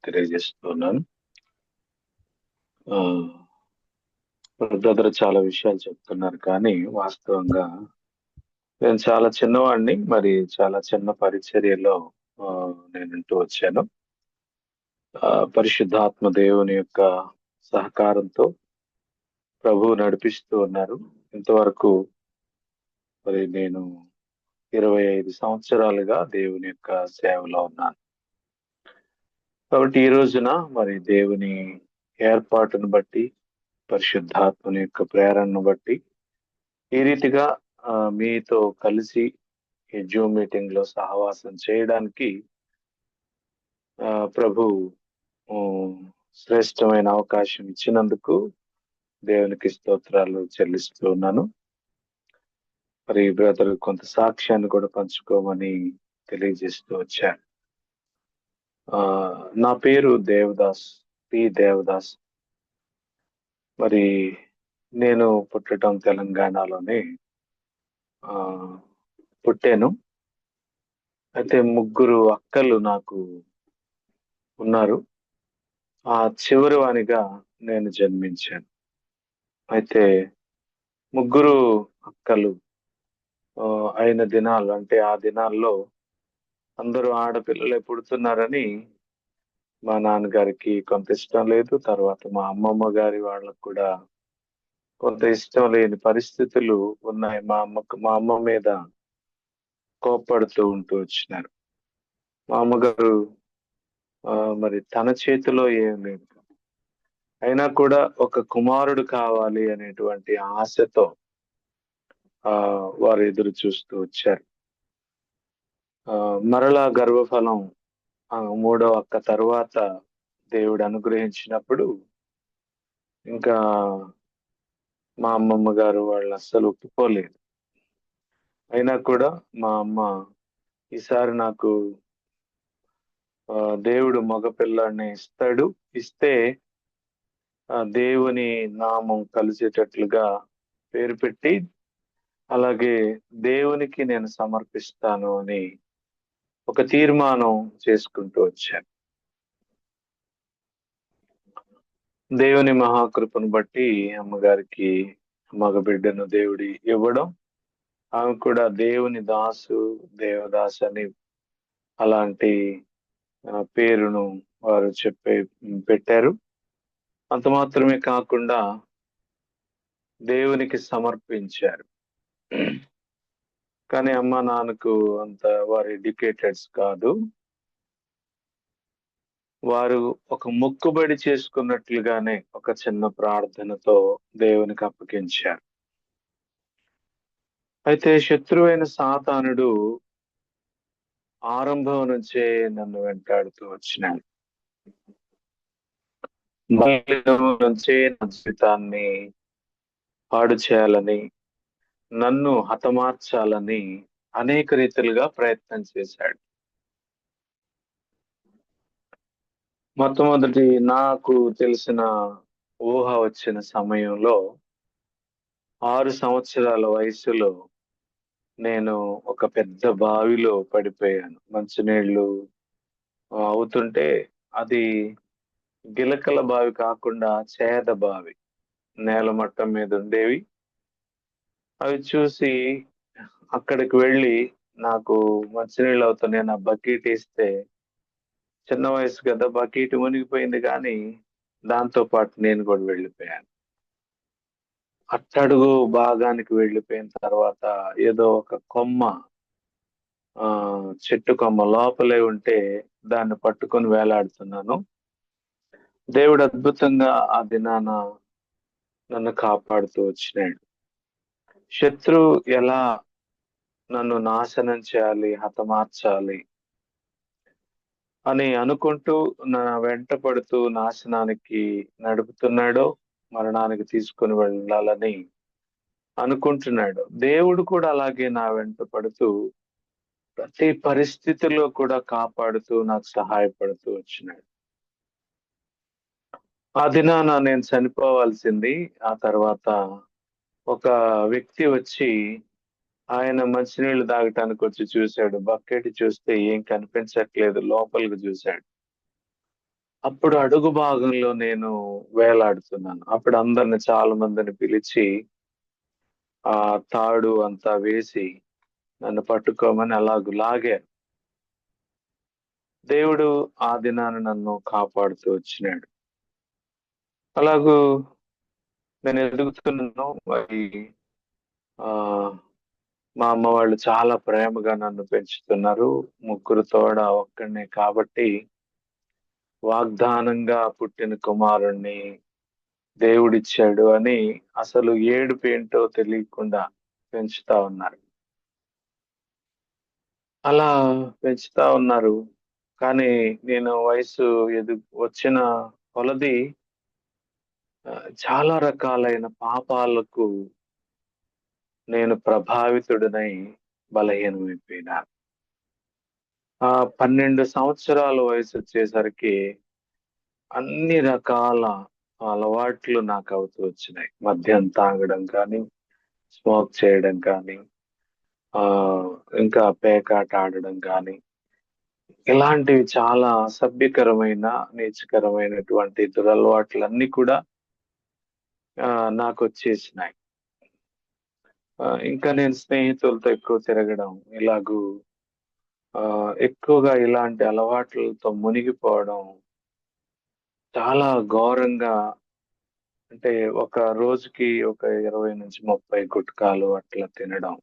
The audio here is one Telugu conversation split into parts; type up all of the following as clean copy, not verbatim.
తెలియజేస్తున్నాను. బ్రదర్ చాలా విషయాలు చెప్తున్నారు కానీ వాస్తవంగా నేను చాలా చిన్నవాడిని. మరి చాలా చిన్న పరిచర్యలో నేనుంటూ వచ్చాను. పరిశుద్ధాత్మ దేవుని యొక్క సహకారంతో ప్రభువు నడిపిస్తూ ఉన్నారు. ఇంతవరకు మరి నేను 25 సంవత్సరాలుగా దేవుని యొక్క సేవలో ఉన్నాను. కాబట్టి ఈ రోజున మరి దేవుని ఏర్పాటును బట్టి, పరిశుద్ధాత్మని యొక్క ప్రేరణను బట్టి ఈ రీతిగా మీతో కలిసి ఈ జూమ్ మీటింగ్ లో సహవాసం చేయడానికి ప్రభు శ్రేష్టమైన అవకాశం ఇచ్చినందుకు దేవునికి స్తోత్రాలు చెల్లిస్తూ ఉన్నాను. మరి బ్రదర్ కొంత సాక్ష్యాన్ని కూడా పంచుకోమని తెలియజేస్తూ వచ్చాను. నా పేరు దేవదాస్, పి దేవదాస్. మరి నేను పుట్టడం తెలంగాణలోనే పుట్టాను. అయితే 3 అక్కలు నాకు ఉన్నారు. ఆ చివరి వానిగా నేను జన్మించాను. అయితే 3 అక్కలు అయిన దినాలు, అంటే ఆ దినాల్లో అందరూ ఆడపిల్లలే పుడుతున్నారని మా నాన్నగారికి కొంత ఇష్టం లేదు. తర్వాత మా అమ్మమ్మ గారి వాళ్ళకు కూడా కొంత ఇష్టం లేని పరిస్థితులు ఉన్నాయి. మా అమ్మ మీద కోప్పడుతూ ఉంటూ వచ్చినారు. మా అమ్మగారు మరి తన చేతిలో ఏం లేదు, అయినా కూడా ఒక కుమారుడు కావాలి అనేటువంటి ఆశతో వారు ఎదురు చూస్తూ వచ్చారు. మరలా గర్భఫలం 3వ అక్క తర్వాత దేవుడు అనుగ్రహించినప్పుడు ఇంకా మా అమ్మమ్మ గారు వాళ్ళు అస్సలు ఒప్పుకోలేదు. అయినా కూడా మా అమ్మ ఈసారి నాకు దేవుడు మగపిల్లాడిని ఇస్తే దేవుని నామం కలిసేటట్లుగా పేరు పెట్టి అలాగే దేవునికి నేను సమర్పిస్తాను అని ఒక తీర్మానం చేసుకుంటూ వచ్చాను. దేవుని మహాకృపను బట్టి అమ్మగారికి మగ బిడ్డను దేవుడి ఇవ్వడం, ఆమె కూడా దేవుని దాసు, దేవదాస్ అని అలాంటి పేరును వారు పెట్టారు. అంత మాత్రమే కాకుండా దేవునికి సమర్పించారు. కానీ అమ్మ నాన్నకు అంత వారు ఎడ్యుకేటెడ్స్ కాదు. వారు ఒక మొక్కుబడి చేసుకున్నట్లుగానే ఒక చిన్న ప్రార్థనతో దేవునికి అప్పగించారు. అయితే శత్రువైన సాతానుడు ఆరంభం నుంచే నన్ను వెంటాడుతూ వచ్చినాడు. నుంచే నా జీవితాన్ని పాడు చేయాలని, నన్ను హతమార్చాలని అనేక రీతిలుగా ప్రయత్నం చేశాడు. మొట్టమొదటి నాకు తెలిసిన ఊహ వచ్చిన సమయంలో 6 సంవత్సరాల వయసులో నేను ఒక పెద్ద బావిలో పడిపోయాను. మంచినీళ్లు అవుతుంటే అది గిలకల బావి కాకుండా చేద బావి, నేల మట్టం మీద ఉండేవి. అవి చూసి అక్కడికి వెళ్ళి నాకు మంచినీళ్ళు అవుతున్నాయి, నా బకెట్ ఇస్తే, చిన్న వయసు కదా బకెట్ మునిగిపోయింది, కానీ దాంతో పాటు నేను కూడా వెళ్ళిపోయాను. అట్టడుగు భాగానికి వెళ్ళిపోయిన తర్వాత ఏదో ఒక కొమ్మ, చెట్టు కొమ్మ లోపలే ఉంటే దాన్ని పట్టుకొని వేలాడుతున్నాను. దేవుడు అద్భుతంగా ఆ దినాన నన్ను కాపాడుతూ వచ్చినాడు. శత్రువు ఎలా నన్ను నాశనం చేయాలి, హతమార్చాలి అని అనుకుంటూ నా వెంట పడుతూ నాశనానికి నడుపుతున్నాడో, మరణానికి తీసుకొని వెళ్ళాలని అనుకుంటున్నాడు. దేవుడు కూడా అలాగే నా వెంట పడుతూ ప్రతి పరిస్థితిలో కూడా కాపాడుతూ నాకు సహాయపడుతూ వచ్చినాడు. ఆ దినాన నేను చనిపోవాల్సింది. ఆ తర్వాత ఒక వ్యక్తి వచ్చి ఆయన మంచినీళ్లు తాగటానికి వచ్చి చూశాడు. బకెట్ చూస్తే ఏం కనిపించట్లేదు, లోపలికి చూశాడు. అప్పుడు అడుగు భాగంలో నేను వేలాడుతున్నాను. అప్పుడు అందరిని చాలా మందిని పిలిచి ఆ తాడు అంతా వేసి నన్ను పట్టుకోమని అలాగు లాగారు. దేవుడు ఆ దినాన నన్ను కాపాడుతూ వచ్చినాడు. అలాగూ నేను ఎదుగుతున్నాను. మరి ఆ మా అమ్మ వాళ్ళు చాలా ప్రేమగా నన్ను పెంచుతున్నారు. ముగ్గురు తోడ ఒక్కడినే కాబట్టి వాగ్దానంగా పుట్టిన కుమారుణ్ణి దేవుడిచ్చాడు అని అసలు ఏడుపేంటో తెలియకుండా పెంచుతా ఉన్నారు. అలా పెంచుతా ఉన్నారు. కానీ నేను వయసు వచ్చిన కొలది చాలా రకాలైన పాపాలకు నేను ప్రభావితుడినై బలహీనమైపోయినాను. 12 సంవత్సరాల వయసొచ్చేసరికి అన్ని రకాల అలవాట్లు నాకవుతూ వచ్చినాయి. మద్యం తాగడం కానీ, స్మోక్ చేయడం కానీ, ఆహ్, ఇంకా పేకాట ఆడడం గానీ, ఇలాంటివి చాలా అసభ్యకరమైన, నీచకరమైనటువంటి దురలవాట్లన్నీ కూడా నాకొచ్చేసినాయి. ఇంకా నేను స్నేహితులతో ఎక్కువ తిరగడం, ఇలాగూ ఎక్కువగా ఇలాంటి అలవాట్లతో మునిగిపోవడం చాలా ఘోరంగా అంటే ఒక రోజుకి ఒక 20-30 గుట్కాలు అట్లా తినడం.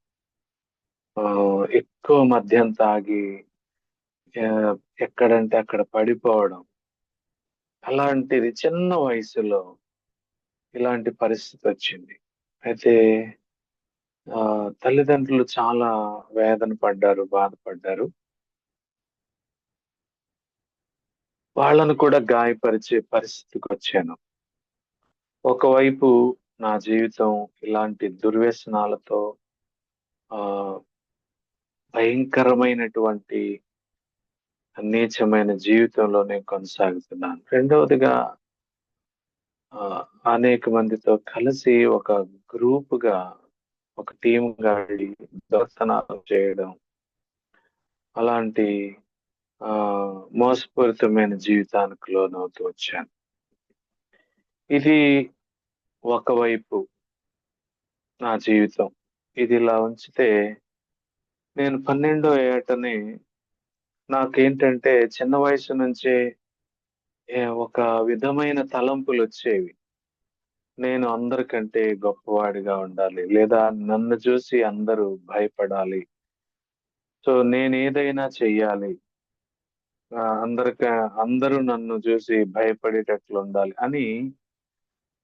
ఎక్కువ మద్యం తాగి ఆహ్, ఎక్కడంటే అక్కడ పడిపోవడం. అలాంటిది చిన్న వయసులో ఇలాంటి పరిస్థితొచ్చింది. అయితే తల్లిదండ్రులు చాలా వేదన పడ్డారు, బాధపడ్డారు. వాళ్ళను కూడా గాయపరిచే పరిస్థితికొచ్చాను. ఒకవైపు నా జీవితం ఇలాంటి దుర్వ్యసనాలతో ఆహ్, భయంకరమైనటువంటి నీచమైన జీవితంలో నేను కొనసాగుతున్నాను. రెండవదిగా ఆహ్, అనేక మందితో కలిసి ఒక గ్రూప్‌గా, ఒక టీమ్‌గా వెళ్లి దొంగతనాలు చేయడం, అలాంటి మోసపూరితమైన జీవితానికి లోనవుతూ వచ్చాను. ఇది ఒకవైపు నా జీవితం. ఇదిలా ఉంచితే నేను 12 ఏటనే నాకేంటంటే చిన్న వయసు నుంచే ఒక విధమైన తలంపులొచ్చేవి. నేను అందరికంటే గొప్పవాడిగా ఉండాలి. లేదా నన్ను చూసి అందరూ భయపడాలి. సో నేనేదైనా చెయ్యాలి. అందరూ నన్ను చూసి భయపడేటట్లుండాలి అని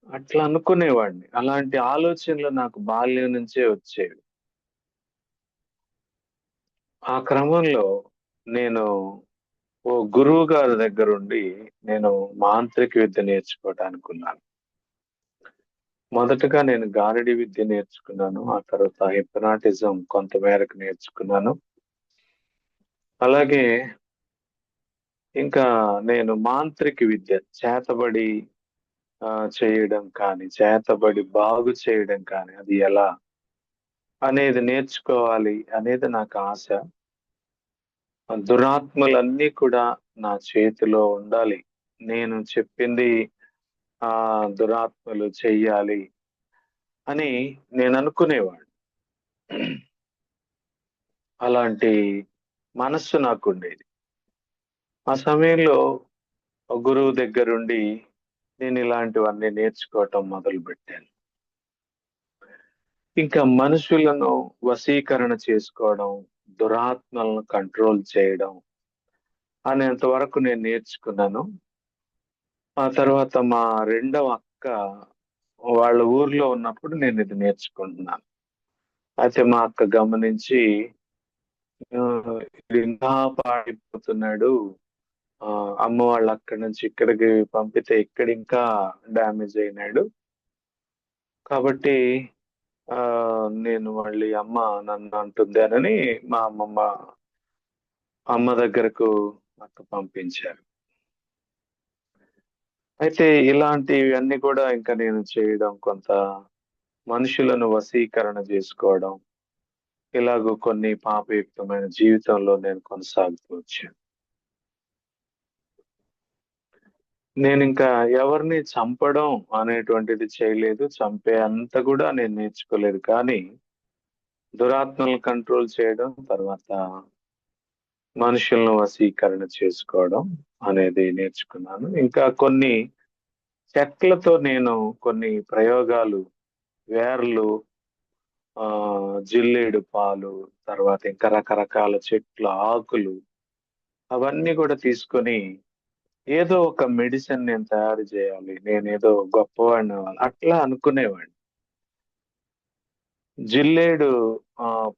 అట్లా అనుకునేవాడిని. అలాంటి ఆలోచనలు నాకు బాల్యం నుంచే వచ్చేవి. ఆ క్రమంలో నేను ఓ గురువు గారి దగ్గరుండి నేను మాంత్రిక విద్య నేర్చుకోవటానికున్నాను. మొదటగా నేను గారడీ విద్య నేర్చుకున్నాను. ఆ తర్వాత హిప్నాటిజం కొంత మేరకు నేర్చుకున్నాను. అలాగే ఇంకా నేను మాంత్రిక విద్య చేతబడి చేయడం కానీ, చేతబడి బాగు చేయడం కానీ, అది ఎలా అనేది నేర్చుకోవాలి అనేది నాకు ఆశ. దురాత్మలన్నీ కూడా నా చేతిలో ఉండాలి. నేను చెప్పింది దురాత్మలు చెయ్యాలి అని నేననుకునేవాడిని. అలాంటి మనస్సు నాకుండేది. ఆ సమయంలో ఒక గురువు దగ్గరుండి నేనిలాంటివన్నీ నేర్చుకోవటం మొదలుపెట్టాను. ఇంకా మనుషులను వశీకరణ చేసుకోవడం, దురాత్మలను కంట్రోల్ చేయడం అనేంత వరకు నేను నేర్చుకున్నాను. ఆ తర్వాత మా రెండవ అక్క వాళ్ళ ఊర్లో ఉన్నప్పుడు నేనిది నేర్చుకుంటున్నాను. అయితే మా అక్క గమనించి "ఈడు ఇంకా పాడైపోతున్నాడు. అమ్మ వాళ్ళు అక్కడి నుంచి ఇక్కడికి పంపితే ఇక్కడింకా డ్యామేజ్ అయినాడు. కాబట్టి నేను మళ్ళీ అమ్మ నన్ను అంటుందేనని" మా అమ్మ దగ్గరకు అక్క పంపించారు. అయితే ఇలాంటివన్నీ కూడా ఇంకా నేను చేయడం కొంత మనుషులను వశీకరణ జేసుకోవడం, ఇలాగ కొన్ని పాపయుక్తమైన జీవితంలో నేను కొనసాగుతూ వచ్చాను. నేనింకా ఎవరిని చంపడం అనేటువంటిది చేయలేదు. చంపే అంత కూడా నేను నేర్చుకోలేదు. కానీ దురాత్మలను కంట్రోల్ చేయడం, తర్వాత మనుషులను వశీకరణ చేసుకోవడం అనేది నేర్చుకున్నాను. ఇంకా కొన్ని చెట్లతో నేను కొన్ని ప్రయోగాలు, వేర్లు, జిల్లేడు పాలు, తర్వాత ఇంకా రకరకాల చెట్ల ఆకులు అవన్నీ కూడా తీసుకొని ఏదో ఒక మెడిసిన్ నేను తయారు చేయాలి. నేనేదో గొప్పవాడిని అవ్వాలి. అట్లా అనుకునేవాడిని. జిల్లేడు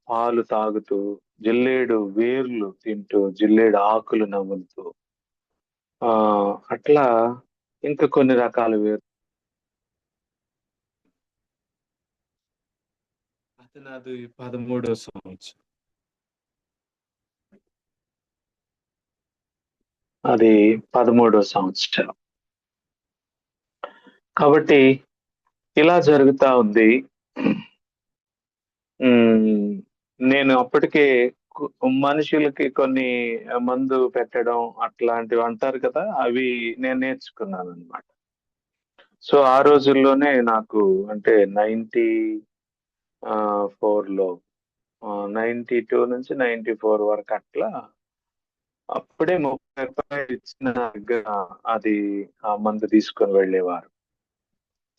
పాలు తాగుతూ, జిల్లేడు వేర్లు తింటూ, జిల్లేడు ఆకులు నములుతూ అట్లా ఇంకా కొన్ని రకాల అది నాది 13వ సంవత్సరం. అది 13వ సంవత్సరం. కాబట్టి ఇలా జరుగుతా ఉంది. హ్మ్. నేను అప్పటికే కు మనుషులకి కొన్ని మందు పెట్టడం అట్లాంటివి అంటారు కదా! అవి నేను నేర్చుకున్నాననమాట. సో, ఆ రోజుల్లోనే నాకు అంటే 4లో 92 నుంచి 94 వరకు అట్లా అప్పుడే 30 రూపాయలు ఇచ్చిన దగ్గర అది ఆ మందు తీసుకొని వెళ్ళేవారు.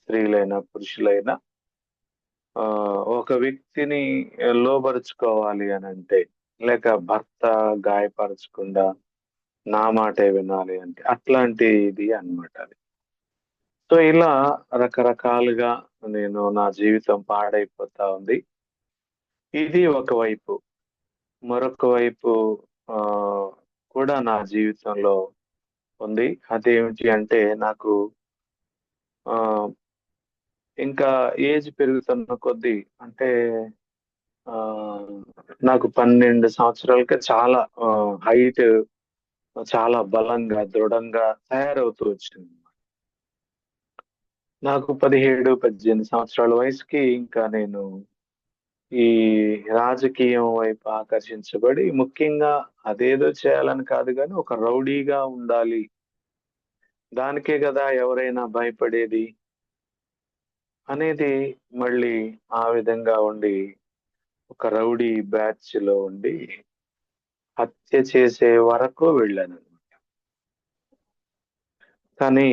స్త్రీలైనా, పురుషులైనా ఒక వ్యక్తిని లోబరుచుకోవాలి అనంటే, లేక భర్త గాయపరచకుండా నా మాటే వినాలి అంటే, అట్లాంటిది అన్నమాట అది. సో, ఇలా రకరకాలుగా నేను నా జీవితం పాడైపోతా ఉంది. ఇది ఒకవైపు. మరొక వైపు ఆహ్, కూడా నా జీవితంలో ఉంది. అదేమిటి అంటే నాకు ఆహ్, ఇంకా ఏజ్ పెరుగుతున్న కొద్దీ అంటే ఆహ్, నాకు 12 సంవత్సరాలకే చాలా హైట్ చాలా బలంగా, దృఢంగా తయారవుతూ వచ్చింది. నాకు 17, 18 సంవత్సరాల వయసుకి ఇంకా నేను ఈ రాజకీయం వైపు ఆకర్షించబడి, ముఖ్యంగా అదేదో చేయాలని కాదు గానీ, ఒక రౌడీగా ఉండాలి. దానికే గదా ఎవరైనా భయపడేది అనేది మళ్ళీ ఆ విధంగా ఉండి, ఒక రౌడీ బ్యాచ్‌లో ఉండి, హత్య చేసే వరకు వెళ్ళాను. కానీ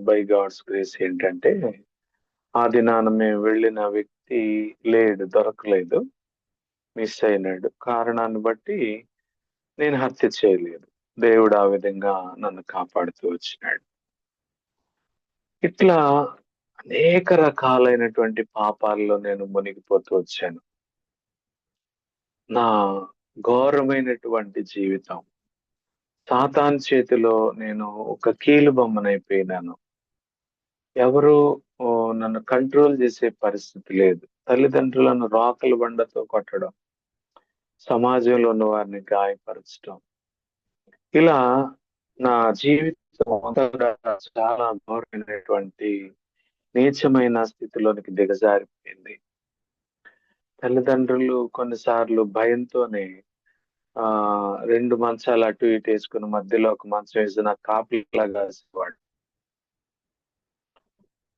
బై గాడ్స్ గ్రేస్ ఏంటంటే, ఆ దినాన మేము వెళ్ళిన వ్యక్తి లేడు, దొరకలేదు. మిస్ అయినాడు. కారణాన్ని బట్టి నేను హత్య చేయలేదు. దేవుడు ఆ విధంగా నన్ను కాపాడుతూ వచ్చినాడు. ఇట్లా అనేక రకాలైనటువంటి పాపాల్లో నేను మునిగిపోతూ వచ్చాను. నా ఘోరమైనటువంటి జీవితం. సాతాను చేతిలో నేను ఒక కీలుబొమ్మనైపోయినాను. ఎవరు నన్ను కంట్రోల్ చేసే పరిస్థితి లేదు. తల్లిదండ్రులను రోకలి బండతో కొట్టడం, సమాజంలో ఉన్న వారిని గాయపరచడం. ఇలా నా జీవితం అంతా కూడా చాలా ఘోరమైనటువంటి నీచమైన స్థితిలోనికి దిగజారిపోయింది. తల్లిదండ్రులు కొన్నిసార్లు భయంతోనే 2 మంచాలు అటు ఇటు ఏసుకొని మధ్యలో ఒక మంచం ఏసి నాకు కాపలాగా కాసేవాడు.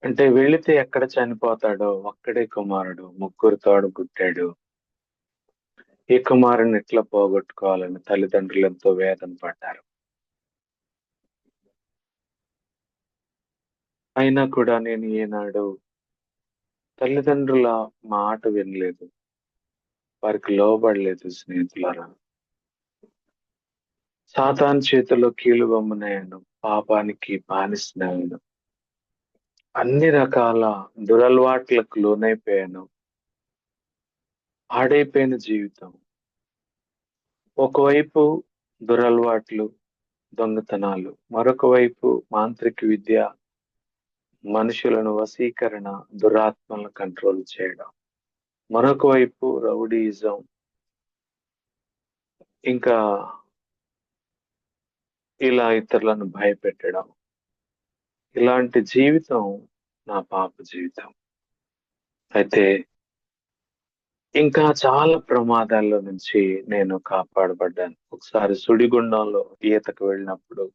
అంటే వెళితే ఎక్కడ చనిపోతాడో ఒక్కడే కుమారుడు, ముగ్గురు తోడబుట్టాడు. ఈ కుమారుడిని ఎట్లా పోగొట్టుకోవాలని తల్లిదండ్రులు ఎంతో వేదన పడ్డారు. అయినా కూడా నేను ఏనాడు తల్లిదండ్రుల మాట వినలేదు. వారికి లోబడలేదు స్నేహితులారా. సాతాను చేతిలో కీలుబొమ్మనయ్యాను. పాపానికి బానిసనయ్యాను. అన్ని రకాల దురలవాట్లకు లోనైపోయాను. పాడైపోయిన జీవితం. ఒకవైపు దురలవాట్లు, దొంగతనాలు. మరొక వైపు మాంత్రిక విద్య, మనుషులను వశీకరణ, దురాత్మలను కంట్రోల్ చేయడం. మరొక వైపు రౌడీయిజం. ఇంకా ఇలా ఇతరులను భయపెట్టడం. ఇలాంటి జీవితం నా పాప జీవితం. అయితే ఇంకా చాలా ప్రమాదాల్లో నుంచి నేను కాపాడబడ్డాను. ఒకసారి సుడిగుండంలో ఈతకు వెళ్ళినప్పుడు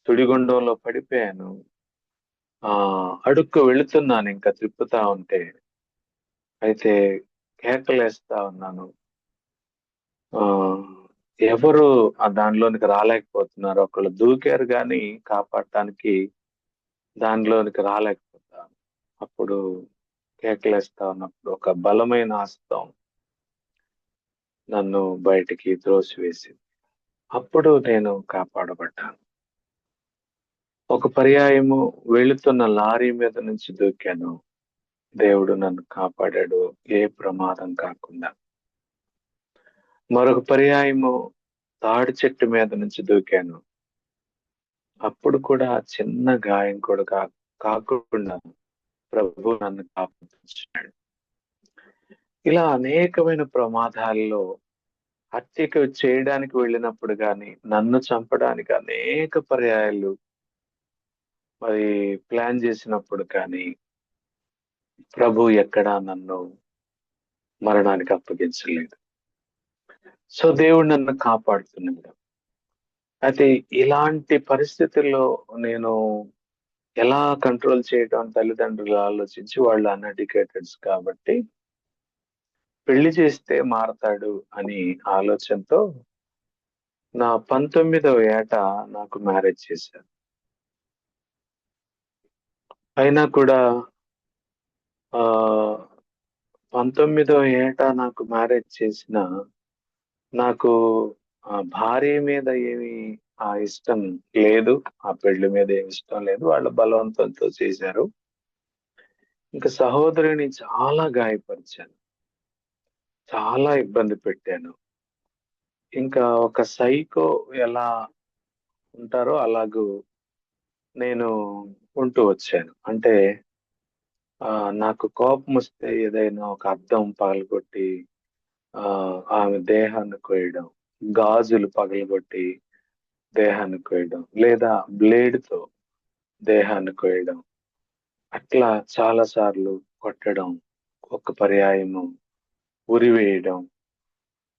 సుడిగుండంలో పడిపోయాను. అడుక్కు వెళుతున్నాను ఇంకా తిప్పుతా ఉంటే. అయితే కేకలేస్తా ఉన్నాను. ఎవరు దానిలోనికి రాలేకపోతున్నారు. ఒకళ్ళు దూకారు గాని కాపాడటానికి దానిలోనికి రాలేకపోతాను. అప్పుడు కేకలేస్తా ఉన్నప్పుడు ఒక బలమైన హస్తం నన్ను బయటికి త్రోసివేసింది. అప్పుడు నేను కాపాడబడ్డాను. ఒక పర్యాయము వెళుతున్న లారీ మీద నుంచి దూకాను. దేవుడు నన్ను కాపాడాడు ఏ ప్రమాదం కాకుండా. మరొక పర్యాయము తాడి చెట్టు మీద నుంచి దూకాను. అప్పుడు కూడా చిన్న గాయం కూడా కాకుండా ప్రభు నన్ను కాపాడుతున్నాడు. ఇలా అనేకమైన ప్రమాదాల్లో హత్యకు చేయడానికి వెళ్ళినప్పుడు గాని, నన్ను చంపడానికి అనేక పర్యాయాలు మరి ప్లాన్ చేసినప్పుడు కానీ, ప్రభు ఎక్కడా నన్ను మరణానికి అప్పగించలేదు. సో దేవుడు నన్ను కాపాడుతున్నాడు. అయితే ఇలాంటి పరిస్థితుల్లో నేను ఎలా కంట్రోల్ చేయడం తల్లిదండ్రులు ఆలోచించి వాళ్ళు అన్ఎడ్యుకేటెడ్స్ కాబట్టి పెళ్లి చేస్తే మారతాడు అని ఆలోచనతో నా 19వ ఏట నాకు మ్యారేజ్ చేశారు. అయినా కూడా 19వ ఏట నాకు మ్యారేజ్ చేసిన నాకు భార్య మీద ఏమి ఇష్టం లేదు. ఆ పెళ్లి మీద ఏమి ఇష్టం లేదు. వాళ్ళ బలవంతంతో చేశారు. ఇంకా సహోదరిని చాలా గాయపరిచాను. చాలా ఇబ్బంది పెట్టాను. ఇంకా ఒక సైకో ఎలా ఉంటారో అలాగూ నేను ఉంటూ వచ్చాను. అంటే నాకు కోపం వస్తే ఏదైనా ఒక అద్దం పగలగొట్టి ఆమె దేహాన్ని కోయడం, గాజులు పగలగొట్టి దేహాన్ని కోయడం, లేదా బ్లేడ్‌తో దేహాన్ని కోయడం. అట్లా చాలా సార్లు కొట్టడం, ఒక పర్యాయము ఉరివేయడం,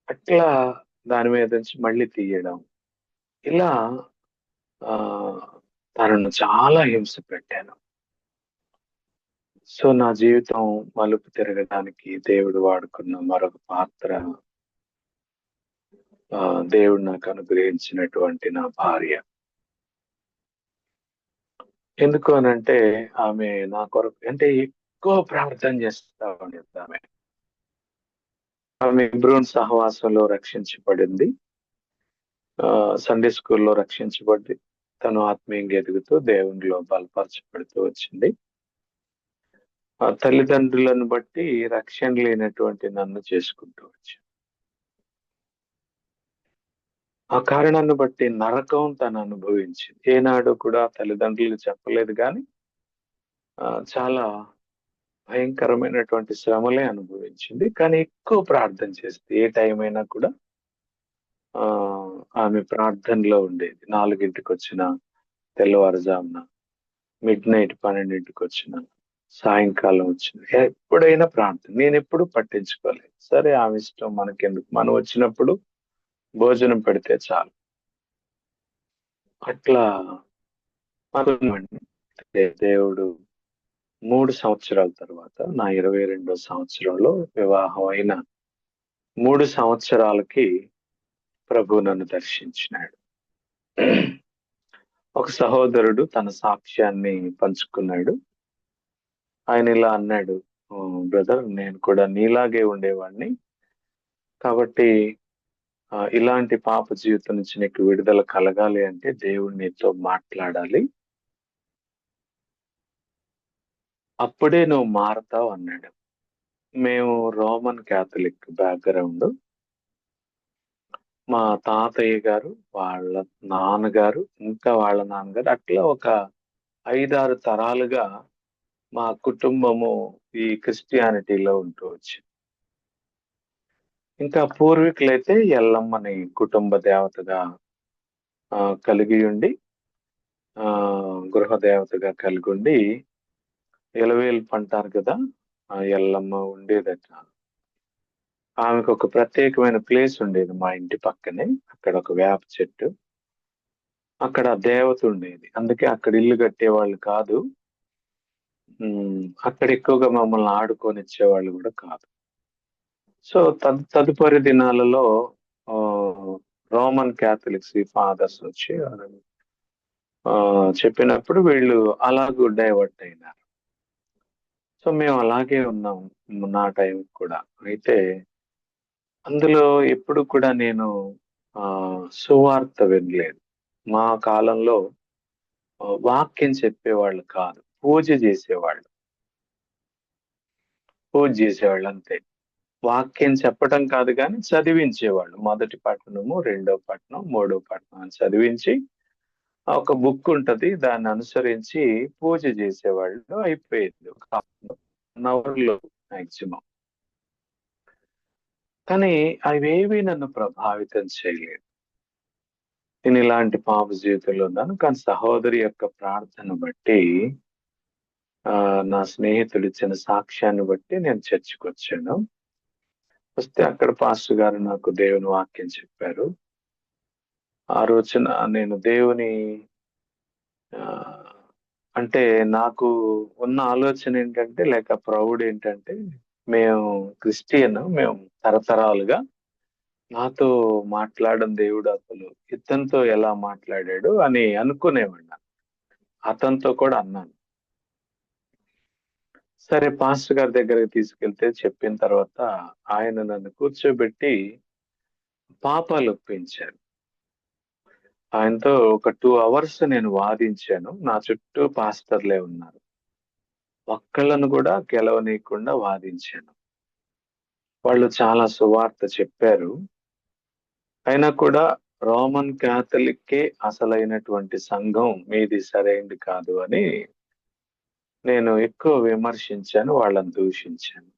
అట్లా దాని మీద నుంచి మళ్ళీ తీయడం. ఇలా ఆహ్, తనను చాలా హింస పెట్టాను. సో, నా జీవితం మలుపు తిరగడానికి దేవుడు వాడుకున్న మరొక పాత్ర దేవుడు నాకు అనుగ్రహించినటువంటి నా భార్య. ఎందుకు అనంటే ఆమె నా కొరకు అంటే ఎక్కువ ప్రార్థన చేస్తా ఉండేది ఆమె. ఆమె హెబ్రోను సహవాసంలో రక్షించబడింది. సండే స్కూల్‌లో రక్షించబడి తను ఆత్మీయంగా ఎదుగుతూ దేవునిలో బలపరచబడుతూ వచ్చింది. తల్లిదండ్రులను బట్టి రక్షణ లేనటువంటి నన్ను చేసుకుంటూ వచ్చింది. ఆ కారణాన్ని బట్టి నరకం తను అనుభవించింది. ఏనాడు కూడా తల్లిదండ్రులకు చెప్పలేదు గానీ చాలా భయంకరమైనటువంటి శ్రమలే అనుభవించింది. కానీ ఎక్కువ ప్రార్థన చేసింది. ఏ టైం అయినా కూడా ఆమె ప్రార్థనలో ఉండేది. 4:00కొచ్చినా, తెల్లవారుజామున, మిడ్‌నైట్ 12:00కొచ్చినా, సాయంకాలం వచ్చినా, ఎప్పుడైనా ప్రార్థన. నేనెప్పుడు పట్టించుకోలేదు. సరే ఆమె ఇష్టం మనకెందుకు? మనం వచ్చినప్పుడు భోజనం పెడితే చాలు. అట్లా అనుకున్నామండి. దేవుడు 3 సంవత్సరాల తర్వాత నా 22వ సంవత్సరంలో వివాహం అయిన 3 సంవత్సరాలకి ప్రభు నన్ను దర్శించినాడు. ఒక సహోదరుడు తన సాక్ష్యాన్ని పంచుకున్నాడు. ఆయన ఇలా అన్నాడు, బ్రదర్ నేను కూడా నీలాగే ఉండేవాడిని. కాబట్టి ఇలాంటి పాప జీవితం నుంచి నీకు విడుదల కలగాలి అంటే దేవుడు నీతో మాట్లాడాలి. అప్పుడే నువ్వు మారతావు అన్నాడు. మేము రోమన్ క్యాథలిక్ బ్యాక్‌గ్రౌండ్. మా తాతయ్య గారు, వాళ్ళ నాన్నగారు, ఇంకా వాళ్ళ నాన్నగారు అట్లా ఒక 5, 6 తరాలుగా మా కుటుంబము ఈ క్రిస్టియానిటీలో ఉంటూ వచ్చింది. ఇంకా పూర్వీకులైతే ఎల్లమ్మని కుటుంబ దేవతగా కలిగి ఉండి గృహ దేవతగా కలిగుండి ఇలవేల్పు అంటారు కదా! ఆ ఎల్లమ్మ ఉండేదట. ఆమెకు ఒక ప్రత్యేకమైన ప్లేస్ ఉండేది మా ఇంటి పక్కనే. అక్కడ ఒక వేప చెట్టు. అక్కడ దేవత ఉండేది. అందుకే అక్కడ ఇల్లు కట్టేవాళ్ళు కాదు. అక్కడ ఎక్కువగా మమ్మల్ని ఆడుకోనిచ్చేవాళ్ళు కూడా కాదు. సో తదుపరి దినాలలో రోమన్ క్యాథలిక్స్ ఈ ఫాదర్స్ వచ్చి చెప్పినప్పుడు వీళ్ళు అలాగూ డైవర్ట్ అయినారు. సో మేము అలాగే ఉన్నాం నా టైం కూడా. అయితే అందులో ఎప్పుడు కూడా నేను సువార్త వినలేదు. మా కాలంలో వాక్యం చెప్పేవాళ్ళు కాదు. పూజ చేసేవాళ్ళు. పూజ చేసేవాళ్ళు అంతే. వాక్యం చెప్పటం కాదు గాని చదివించేవాళ్ళు. మొదటి పట్టణము, రెండో పట్టణం, మూడో పట్టణం అని చదివించి ఒక బుక్ ఉంటది. దాన్ని అనుసరించి పూజ చేసేవాళ్ళు. అయిపోయేది. ఒక హాఫ్ అన్ అవర్‌లో మాక్సిమం. కానీ అవేవి నన్ను ప్రభావితం చేయలేదు. నేను ఇలాంటి పాప జీవితంలో ఉన్నాను. కానీ సహోదరి యొక్క ప్రార్థన బట్టి నా స్నేహితుడు ఇచ్చిన సాక్ష్యాన్ని బట్టి నేను చర్చికొచ్చాను. వస్తే అక్కడ పాస్టర్ గారు నాకు దేవుని వాక్యం చెప్పారు. ఆ రోజున నేను దేవుని అంటే నాకు ఉన్న ఆలోచన ఏంటంటే లేక ప్రౌడ్ ఏంటంటే మేము క్రిస్టియన్. మేము తరతరాలుగా నాతో మాట్లాడిన దేవుడు అసలు ఇతనితో ఎలా మాట్లాడాడు అని అనుకునేవాడిని. అతనితో కూడా అన్నాను. సరే పాస్టర్ గారి దగ్గరికి తీసుకెళ్తే చెప్పిన తర్వాత ఆయన నన్ను కూర్చోబెట్టి పాపాలు ఒప్పించారు. ఆయనతో ఒక 2 అవర్స్ నేను వాదించాను. నా చుట్టూ పాస్టర్లే ఉన్నారు. ఒక్కళ్ళను కూడా గెలవనీయకుండా వాదించాను. వాళ్ళు చాలా సువార్త చెప్పారు. అయినా కూడా రోమన్ క్యాథలిక్కే అసలైనటువంటి సంఘం, మీది సరైంది కాదు అని నేను ఎక్కువ విమర్శించాను. వాళ్ళని దూషించాను.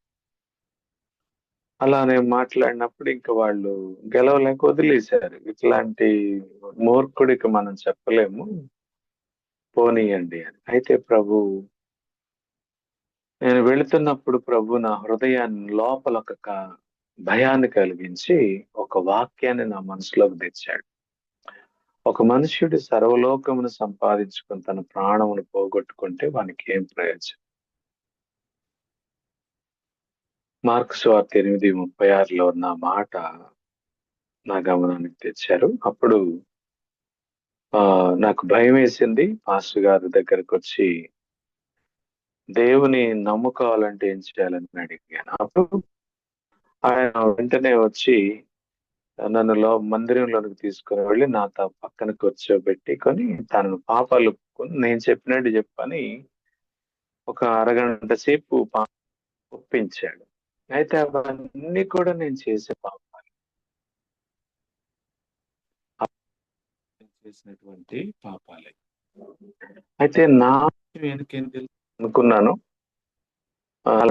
అలా నేను మాట్లాడినప్పుడు ఇంక వాళ్ళు గెలవలేక వదిలేశారు. ఇట్లాంటి మూర్ఖుడికి మనం చెప్పలేము. పోనీయండి అని. అయితే నేను వెళుతున్నప్పుడు ప్రభు నా హృదయాన్ని లోపల ఒక భయాన్ని కలిగించి ఒక వాక్యాన్ని నా మనసులోకి తెచ్చాడు. ఒక మనుష్యుడు సర్వలోకమును సంపాదించుకొని తన ప్రాణమును పోగొట్టుకుంటే వానికి ఏం ప్రయోజనం? మార్కు సువార్త 8:36లో ఉన్న మాట నా గమనానికి తెచ్చారు. అప్పుడు నాకు భయం వేసింది. పాస్టర్ గారి దగ్గరకు వచ్చి దేవుని నమ్ముకోవాలంటే ఏం చేయాలని అడిగాను. అప్పుడు ఆయన వెంటనే వచ్చి నన్ను మందిరంలోనికి తీసుకుని వెళ్ళి నాతో పక్కన కూర్చోబెట్టుకొని తన పాపాలు నేను చెప్పినట్టు చెప్పని ఒక అరగంట సేపు ఒప్పించాడు. అయితే అవన్నీ కూడా నేను చేసే పాపాలు. చేసినటువంటి పాపాలే. అయితే నా వెనకేం తెలుసు అనుకున్నాను.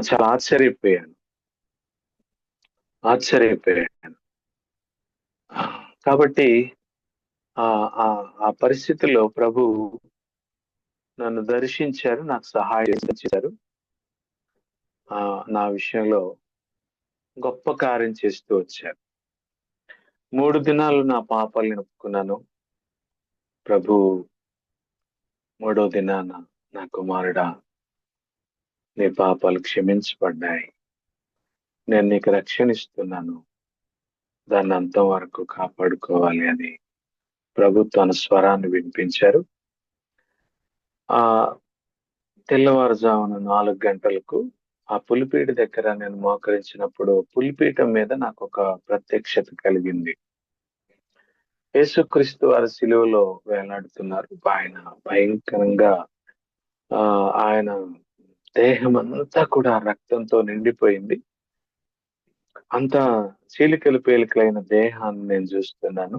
చాలా ఆశ్చర్యపోయాను. కాబట్టి ఆ పరిస్థితిలో ప్రభు నన్ను దర్శించారు. నాకు సహాయం చేశారు. నా విషయంలో గొప్ప కార్యం చేస్తూ వచ్చారు. 3 దినాలు నా పాపాలను ఒప్పుకున్నాను. ప్రభు 3వ దినాన నా కుమారుడా నీ పాపాలు క్షమించబడ్డాయి. నేను నీకు రక్షణ ఇస్తున్నాను. దాన్ని అంతం వరకు కాపాడుకోవాలి అని ప్రభు తన స్వరాన్ని వినిపించారు. తెల్లవారుజామున 4 గంటలకు ఆ పులిపీట దగ్గర నేను మోకరించినప్పుడు పులిపీఠం మీద నాకు ఒక ప్రత్యక్షత కలిగింది. యేసుక్రీస్తు వారి శిలువలో వేలాడుతున్నారు. ఆయన భయంకరంగా ఆయన దేహం అంతా కూడా రక్తంతో నిండిపోయింది. అంతా చీలికలు పేలికలైన దేహాన్ని నేను చూస్తున్నాను.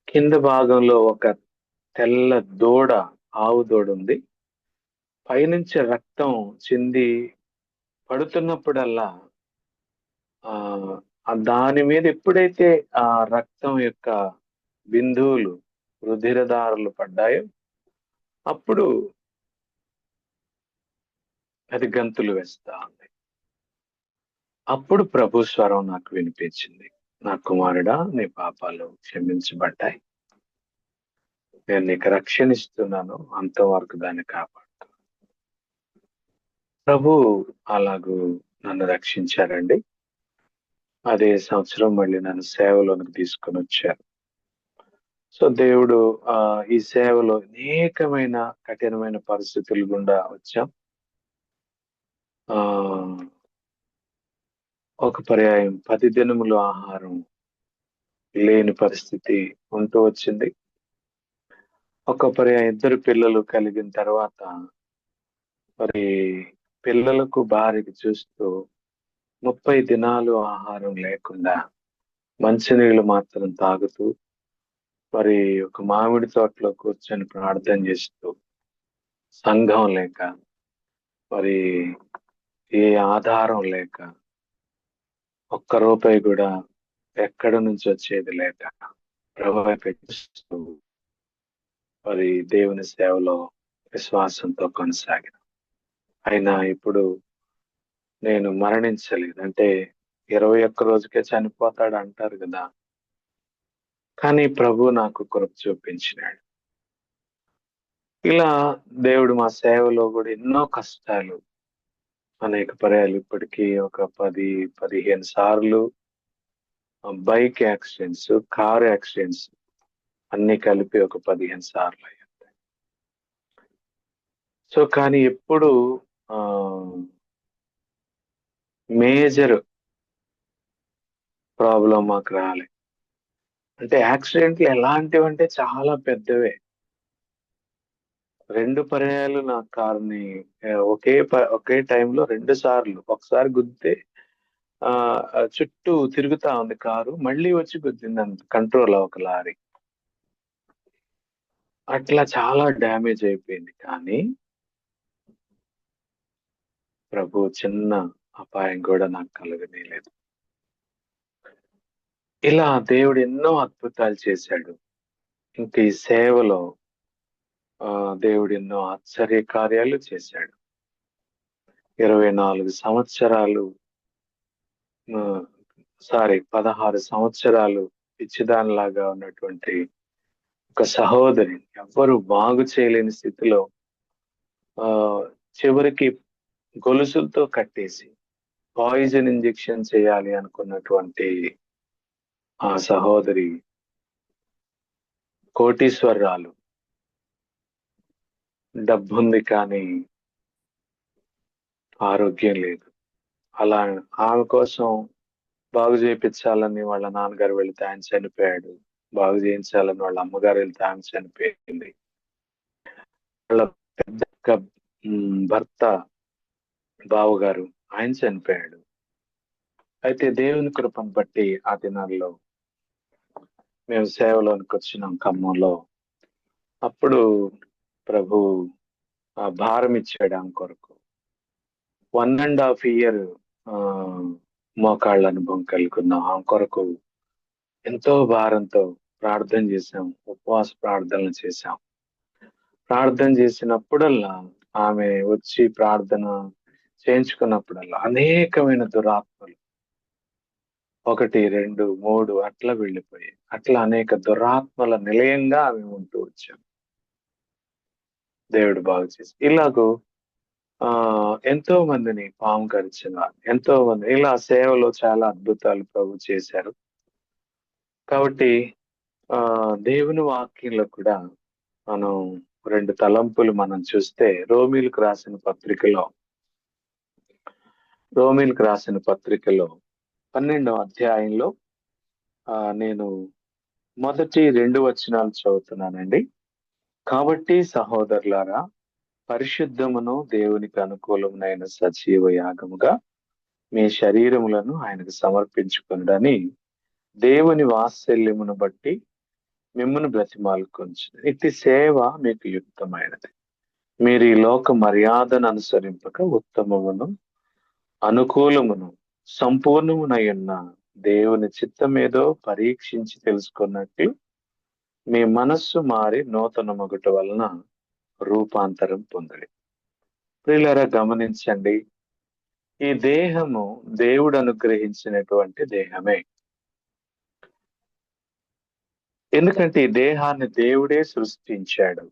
కింద భాగంలో ఒక తెల్ల ఆవు దూడ ఉంది. పైనుంచి రక్తం చింది పడుతున్నప్పుడల్లా దాని మీద ఎప్పుడైతే ఆ రక్తం యొక్క బిందువులు రుధిరధారలు పడ్డాయో అప్పుడు అది గంతులు వేస్తా ఉంది. అప్పుడు ప్రభు స్వరం నాకు వినిపించింది. నా కుమారుడా నీ పాపాలు క్షమించబడ్డాయి. నేను నీకు రక్షణ ఇస్తున్నాను, అంతవరకు దాన్ని కాపాడు. ప్రభు అలాగూ నన్ను రక్షించారండి. అదే సంవత్సరం మళ్ళీ నన్ను సేవలోనికి తీసుకొని వచ్చారు. సో దేవుడు ఈ సేవలో అనేకమైన కఠినమైన పరిస్థితులు గుండా వచ్చాం. ఒక పర్యాయం 10 దినములు ఆహారం లేని పరిస్థితి ఉంటూ వచ్చింది. ఒక పర్యాయం 2 పిల్లలు కలిగిన తర్వాత మరి పిల్లలకు భార్యకి చూస్తూ 30 దినాలు ఆహారం లేకుండా మంచినీళ్ళు మాత్రం తాగుతూ మరి ఒక మామిడి తోటలో కూర్చొని ప్రార్థన చేస్తూ, సంఘం లేక, మరి ఏ ఆధారం లేక, ఒక్క రూపాయి కూడా ఎక్కడ నుంచి వచ్చేది లేక ప్రభు వైపు చూస్తూ మరి దేవుని సేవలో విశ్వాసంతో కొనసాగిన. అయినా ఇప్పుడు నేను మరణించలేదు. అంటే 21 రోజుకే చనిపోతాడు అంటారు కదా. కానీ ప్రభు నాకు కృప చూపించినాడు. ఇలా దేవుడు మా సేవలో కూడా ఎన్నో కష్టాలు అనేక పర్యాలు ఇప్పటికీ ఒక 10-15 సార్లు బైక్ యాక్సిడెంట్స్, కార్ యాక్సిడెంట్స్ అన్ని కలిపి ఒక 15 సార్లు అయ్యాయి. సో కానీ ఎప్పుడు మేజర్ ప్రాబ్లం మాకు రాలే. అంటే యాక్సిడెంట్లు ఎలాంటివంటే చాలా పెద్దవే. 2 పర్యాయాలు నా కారుని ఒకే టైంలో 2 సార్లు, ఒకసారి గుద్దితే చుట్టూ తిరుగుతా ఉంది కారు, మళ్ళీ వచ్చి గుద్దింది కంట్రోల్ ఒక లారీ. అట్లా చాలా డ్యామేజ్ అయిపోయింది. కానీ ప్రభు చిన్న అపాయం కూడా నాకు కలగనీయలేదు. ఇలా దేవుడు ఎన్నో అద్భుతాలు చేశాడు. ఇంక ఈ సేవలో దేవుడు ఎన్నో ఆశ్చర్య కార్యాలు చేశాడు. 24 సంవత్సరాలు 16 సంవత్సరాలు పిచ్చిదానిలాగా ఉన్నటువంటి ఒక సహోదరి, ఎవ్వరు బాగు చేయలేని స్థితిలో చివరికి గొలుసులతో కట్టేసి పాయిజన్ ఇంజెక్షన్ చేయాలి అనుకున్నటువంటి ఆ సహోదరి కోటీశ్వరరాలు, డబ్బుంది కానీ ఆరోగ్యం లేదు. అలా ఆమె కోసం బాగు చేయించాలని వాళ్ళ నాన్నగారు వెళితే ఆయన చనిపోయాడు. బాగు చేయించాలని వాళ్ళ అమ్మగారు వెళ్తే ఆమె చనిపోయింది. వాళ్ళ పెద్ద భర్త బావగారు ఆయన చనిపోయాడు. అయితే దేవుని కృపను బట్టి ఆ దినాల్లో మేము సేవలోనికి వచ్చినాం ఖమ్మంలో. అప్పుడు ప్రభు ఆ భారం ఇచ్చాడు ఆమె కొరకు. 1.5 year మోకాళ్ళ అనుభవం కలుగున్నాం. ఆమె కొరకు ఎంతో భారంతో ప్రార్థన చేశాం, ఉపవాస ప్రార్థనలు చేశాం. ప్రార్థన చేసినప్పుడల్లా, ఆమె వచ్చి ప్రార్థన చేయించుకున్నప్పుడల్లా అనేకమైన దురాత్మలు 1, 2, 3 అట్లా వెళ్ళిపోయాయి. అట్లా అనేక దురాత్మల నిలయంగా ఆమె ఉంటూ వచ్చాం. దేవుడు బాగు చేసి ఇలాగూ ఎంతో మందిని పాము కరిచిన, ఎంతో మంది ఇలా సేవలో చాలా అద్భుతాలు ప్రభు చేశారు. కాబట్టి దేవుని వాక్యంలో కూడా మనం 2 తలంపులు మనం చూస్తే రోమీలకు రాసిన పత్రికలో 12వ అధ్యాయంలో నేను మొదటి 2 వచనాలు చదువుతున్నానండి. కాబట్టి సహోదరులారా, పరిశుద్ధమును దేవునికి అనుకూలమునైన సజీవ యాగముగా మీ శరీరములను ఆయనకు సమర్పించుకొనుడని దేవుని వాత్సల్యమును బట్టి మిమ్మల్ని బ్రతిమాలుకొంచు. ఇట్టి సేవ మీకు యుక్తమైనది. మీరు ఈ లోక మర్యాదను అనుసరింపక ఉత్తమమును అనుకూలమును సంపూర్ణమునయున్న దేవుని చిత్తమేదో పరీక్షించి తెలుసుకున్నట్లు మీ మనస్సు మారి నూతన మొగట వలన రూపాంతరం పొందడి. ప్రియులారా, గమనించండి, ఈ దేహము దేవుడు అనుగ్రహించినటువంటి దేహమే. ఎందుకంటే ఈ దేహాన్ని దేవుడే సృష్టించాడు.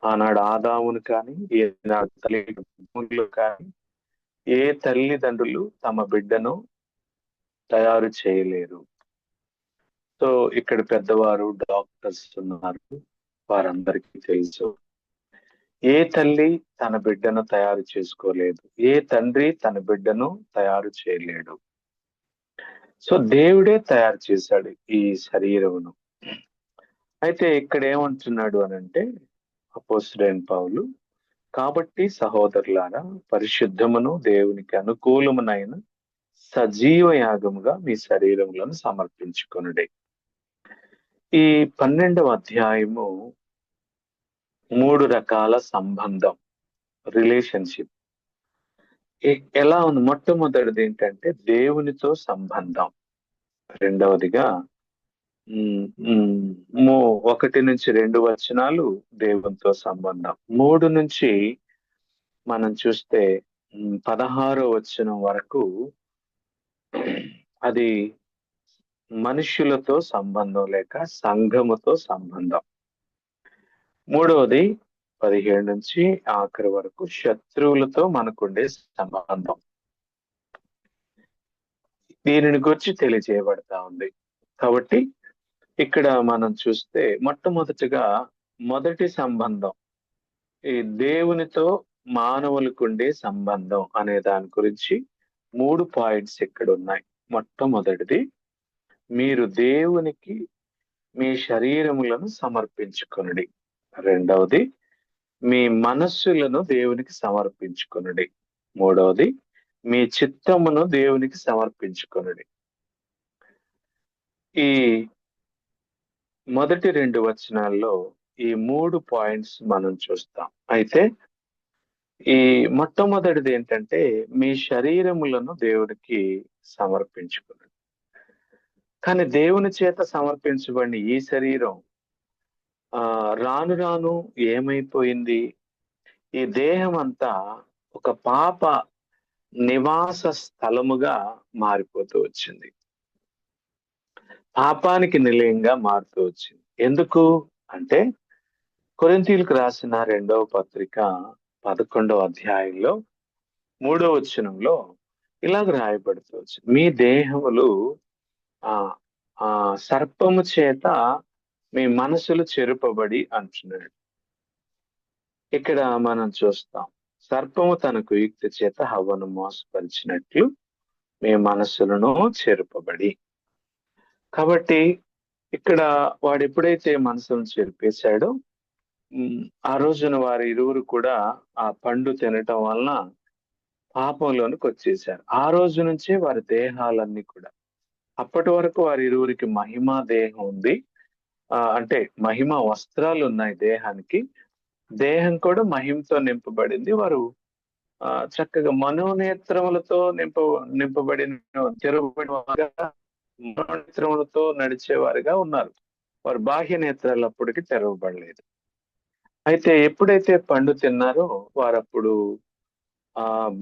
ఆనాడు ఆదామును కానీ, ఈనాడు తల్లిదండ్రులు కానీ, ఏ తల్లిదండ్రులు తమ బిడ్డను తయారు చేయలేరు. సో ఇక్కడ పెద్దవారు డాక్టర్స్ ఉన్నారు, వారందరికీ తెలుసు. ఏ తల్లి తన బిడ్డను తయారు చేసుకోలేదు, ఏ తండ్రి తన బిడ్డను తయారు చేయలేడు. సో దేవుడే తయారు చేశాడు ఈ శరీరమును. అయితే ఇక్కడ ఏమంటున్నాడు అనంటే అపోస్తలుడైన పౌలు, కాబట్టి సహోదరులారా, పరిశుద్ధమును దేవునికి అనుకూలమునైన సజీవ యాగముగా మీ శరీరములను సమర్పించుకొనుడి. ఈ 12వ అధ్యాయము 3 రకాల సంబంధం, రిలేషన్షిప్ ఎలా ఉంది. మొట్టమొదటిది ఏంటంటే దేవునితో సంబంధం. రెండవదిగా 1 నుంచి 2 వచనాలు దేవునితో సంబంధం. 3 నుంచి మనం చూస్తే 16వ వచనం వరకు అది మనుష్యులతో సంబంధం లేక సంఘముతో సంబంధం. మూడవది 17 నుంచి ఆఖరి వరకు శత్రువులతో మనకుండే సంబంధం. దీనిని గురించి తెలియజేయబడతా ఉంది. కాబట్టి ఇక్కడ మనం చూస్తే మొట్టమొదటిగా మొదటి సంబంధం, ఈ దేవునితో మానవులకుండే సంబంధం అనే దాని గురించి 3 పాయింట్స్ ఇక్కడ ఉన్నాయి. మొట్టమొదటిది, మీరు దేవునికి మీ శరీరములను సమర్పించుకొనుడి. రెండవది, మీ మనస్సులను దేవునికి సమర్పించుకొనుడి. మూడవది, మీ చిత్తమును దేవునికి సమర్పించుకొనుడి. ఈ మొదటి 2 వచనాల్లో ఈ 3 పాయింట్స్ మనం చూస్తాం. అయితే ఈ మొట్టమొదటిది ఏంటంటే మీ శరీరములను దేవునికి సమర్పించుకున్నాడు. కానీ దేవుని చేత సమర్పించబడిన ఈ శరీరం రాను రాను ఏమైపోయింది, ఈ దేహం అంతా ఒక పాప నివాస స్థలముగా మారిపోతూ వచ్చింది, పాపానికి నిలయంగా మారుతూ వచ్చింది. ఎందుకు అంటే కొరింథీయులకు రాసిన 2వ పత్రిక 11వ అధ్యాయంలో 3వ వచనంలో ఇలాగ రాయబడుతూ వచ్చింది, మీ దేహములు సర్పము చేత మీ మనసులు చెరుపబడి అంటున్నాడు. ఇక్కడ మనం చూస్తాం, సర్పము తన కుయుక్తి చేత హవ్వను మోసపరిచినట్లు మీ మనసులను చెరుపబడి. కాబట్టి ఇక్కడ వాడు ఎప్పుడైతే మనసులను చెరిపేశాడో ఆ రోజున వారి ఇరువురు కూడా ఆ పండు తినటం వలన పాపంలోనికి వచ్చేసారు. ఆ రోజు నుంచే వారి దేహాలన్నీ కూడా, అప్పటి వరకు వారి ఇరువురికి మహిమ దేహం ఉంది, అంటే మహిమ వస్త్రాలు ఉన్నాయి దేహానికి, దేహం కూడా మహిమతో నింపబడింది. వారు చక్కగా మనోనేత్రములతో నింపబడిన తెరవబడిన వారుగా, మనోనేత్రములతో నడిచేవారుగా ఉన్నారు. వారు బాహ్య నేత్రాలు అప్పటికి తెరవబడలేదు. అయితే ఎప్పుడైతే పండు తిన్నారో వారప్పుడు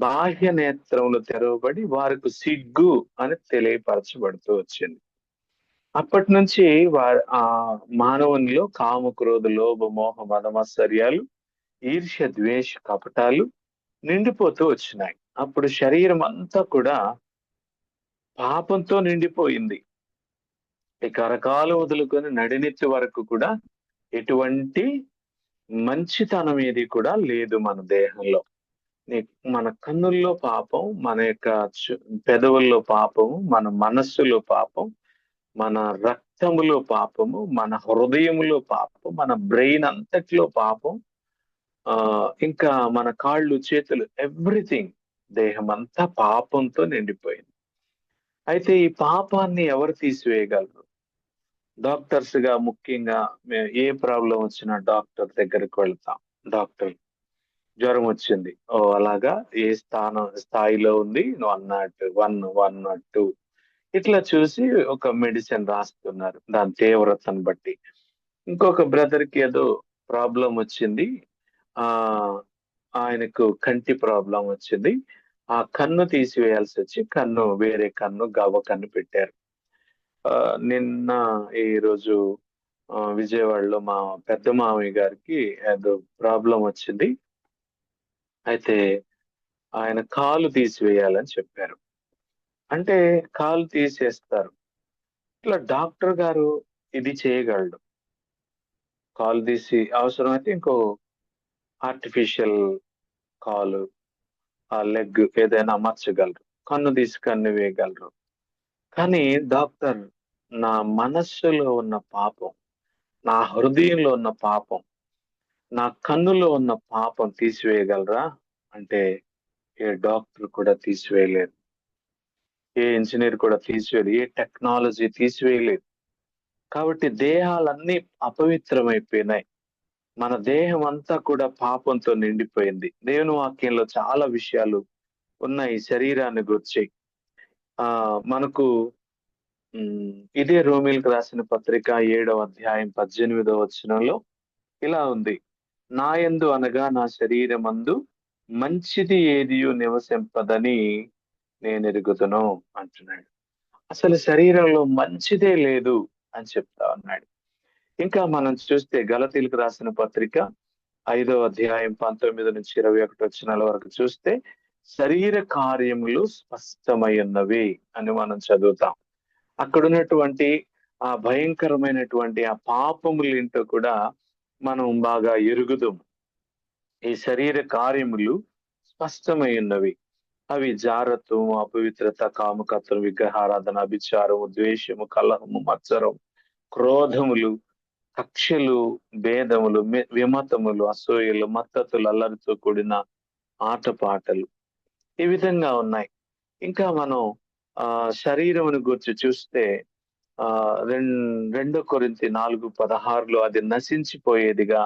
బాహ్య నేత్రములు తెరవబడి వారికి సిగ్గు అని తెలియపరచబడుతూ వచ్చింది. అప్పటి నుంచి మానవునిలో కామ, క్రోధ, లోభ, మోహ, మదమత్సర్యాలు, ఈర్ష్య, ద్వేష, కపటాలు నిండిపోతూ వచ్చినాయి. అప్పుడు శరీరం అంతా కూడా పాపంతో నిండిపోయింది. ఇక అరకాలు వదులుకొని నడినెత్తి వరకు కూడా ఎటువంటి మంచితనం ఏది కూడా లేదు మన దేహంలో. మన కన్నుల్లో పాపం, మన యొక్క పెదవుల్లో పాపము, మన మనస్సులో పాపం, మన రక్తములో పాపము, మన హృదయములో పాపం, మన బ్రెయిన్ అంతట్లో పాపం, ఇంకా మన కాళ్ళు, చేతులు, ఎవ్రీథింగ్, దేహం అంతా పాపంతో నిండిపోయింది. అయితే ఈ పాపాన్ని ఎవరు తీసివేయగలరు? డాక్టర్స్ గా ముఖ్యంగా ఏ ప్రాబ్లం వచ్చినా డాక్టర్ దగ్గరకు వెళ్తాం. డాక్టర్ జ్వరం వచ్చింది, అలాగా ఏ స్థాయిలో ఉంది, 101, 102 ఇట్లా చూసి ఒక మెడిసిన్ రాస్తున్నారు దాని తీవ్రతను బట్టి. ఇంకొక బ్రదర్ కి ఏదో ప్రాబ్లం వచ్చింది, ఆయనకు కంటి ప్రాబ్లం వచ్చింది, ఆ కన్ను తీసివేయాల్సి వచ్చి వేరే కన్ను గవ్వ కన్ను పెట్టారు. నిన్న ఈ రోజు విజయవాడలో మా పెద్ద మామయ్య గారికి ఏదో ప్రాబ్లం వచ్చింది. అయితే ఆయన కాలు తీసివేయాలని చెప్పారు. అంటే కాలు తీసేస్తారు. ఇట్లా డాక్టర్ గారు ఇది చేయగలడు. కాలు తీసి అవసరమైతే ఇంకో ఆర్టిఫిషియల్ కాలు, ఆ లెగ్ ఏదైనా అమర్చగలరు. కన్ను తీసి కన్ను వేయగలరు. కానీ డాక్టర్, నా మనస్సులో ఉన్న పాపం, నా హృదయంలో ఉన్న పాపం, నా కన్నులో ఉన్న పాపం తీసివేయగలరా అంటే ఏ డాక్టర్ కూడా తీసివేయలేరు. ఏ ఇంజనీర్ కూడా తీసివేయలేదు. ఏ టెక్నాలజీ తీసివేయలేదు. కాబట్టి దేహాలన్నీ అపవిత్రమైపోయినాయి. మన దేహం అంతా కూడా పాపంతో నిండిపోయింది. దేవుని వాక్యంలో చాలా విషయాలు ఉన్నాయి శరీరాన్ని గురించి. మనకు ఇదే రోమీలకు రాసిన పత్రిక 7వ అధ్యాయం 18వ వచనంలో ఇలా ఉంది. నా యందు అనగా నా శరీరమందు మంచిది ఏదియు నివసింపదని నేను ఎరుగుదును అంటున్నాడు. అసలు శరీరంలో మంచిదే లేదు అని చెప్తా ఉన్నాడు. ఇంకా మనం చూస్తే గలతీలకు రాసిన పత్రిక 5వ అధ్యాయం 19-21 వచనాల వరకు చూస్తే శరీర కార్యములు స్పష్టమై ఉన్నవి అని మనం చదువుతాం. అక్కడ ఉన్నటువంటి ఆ భయంకరమైనటువంటి ఆ పాపములు ఏంటో కూడా మనం బాగా ఎరుగుదాం. ఈ శరీర కార్యములు స్పష్టమై ఉన్నవి. అవి జారత్వము, అపవిత్రత, కామకత్వం, విగ్రహారాధన, అభిచారము, ద్వేషము, కలహము, మత్సరం, క్రోధములు, కక్షలు, భేదములు, విమతములు, అసూయలు, మత్తతులు, అల్లరితో కూడిన ఆటపాటలు ఈ విధంగా ఉన్నాయి. ఇంకా మనం శరీరమును గురించి చూస్తే 2 కొరింథీ 4:16లో అది నశించిపోయేదిగా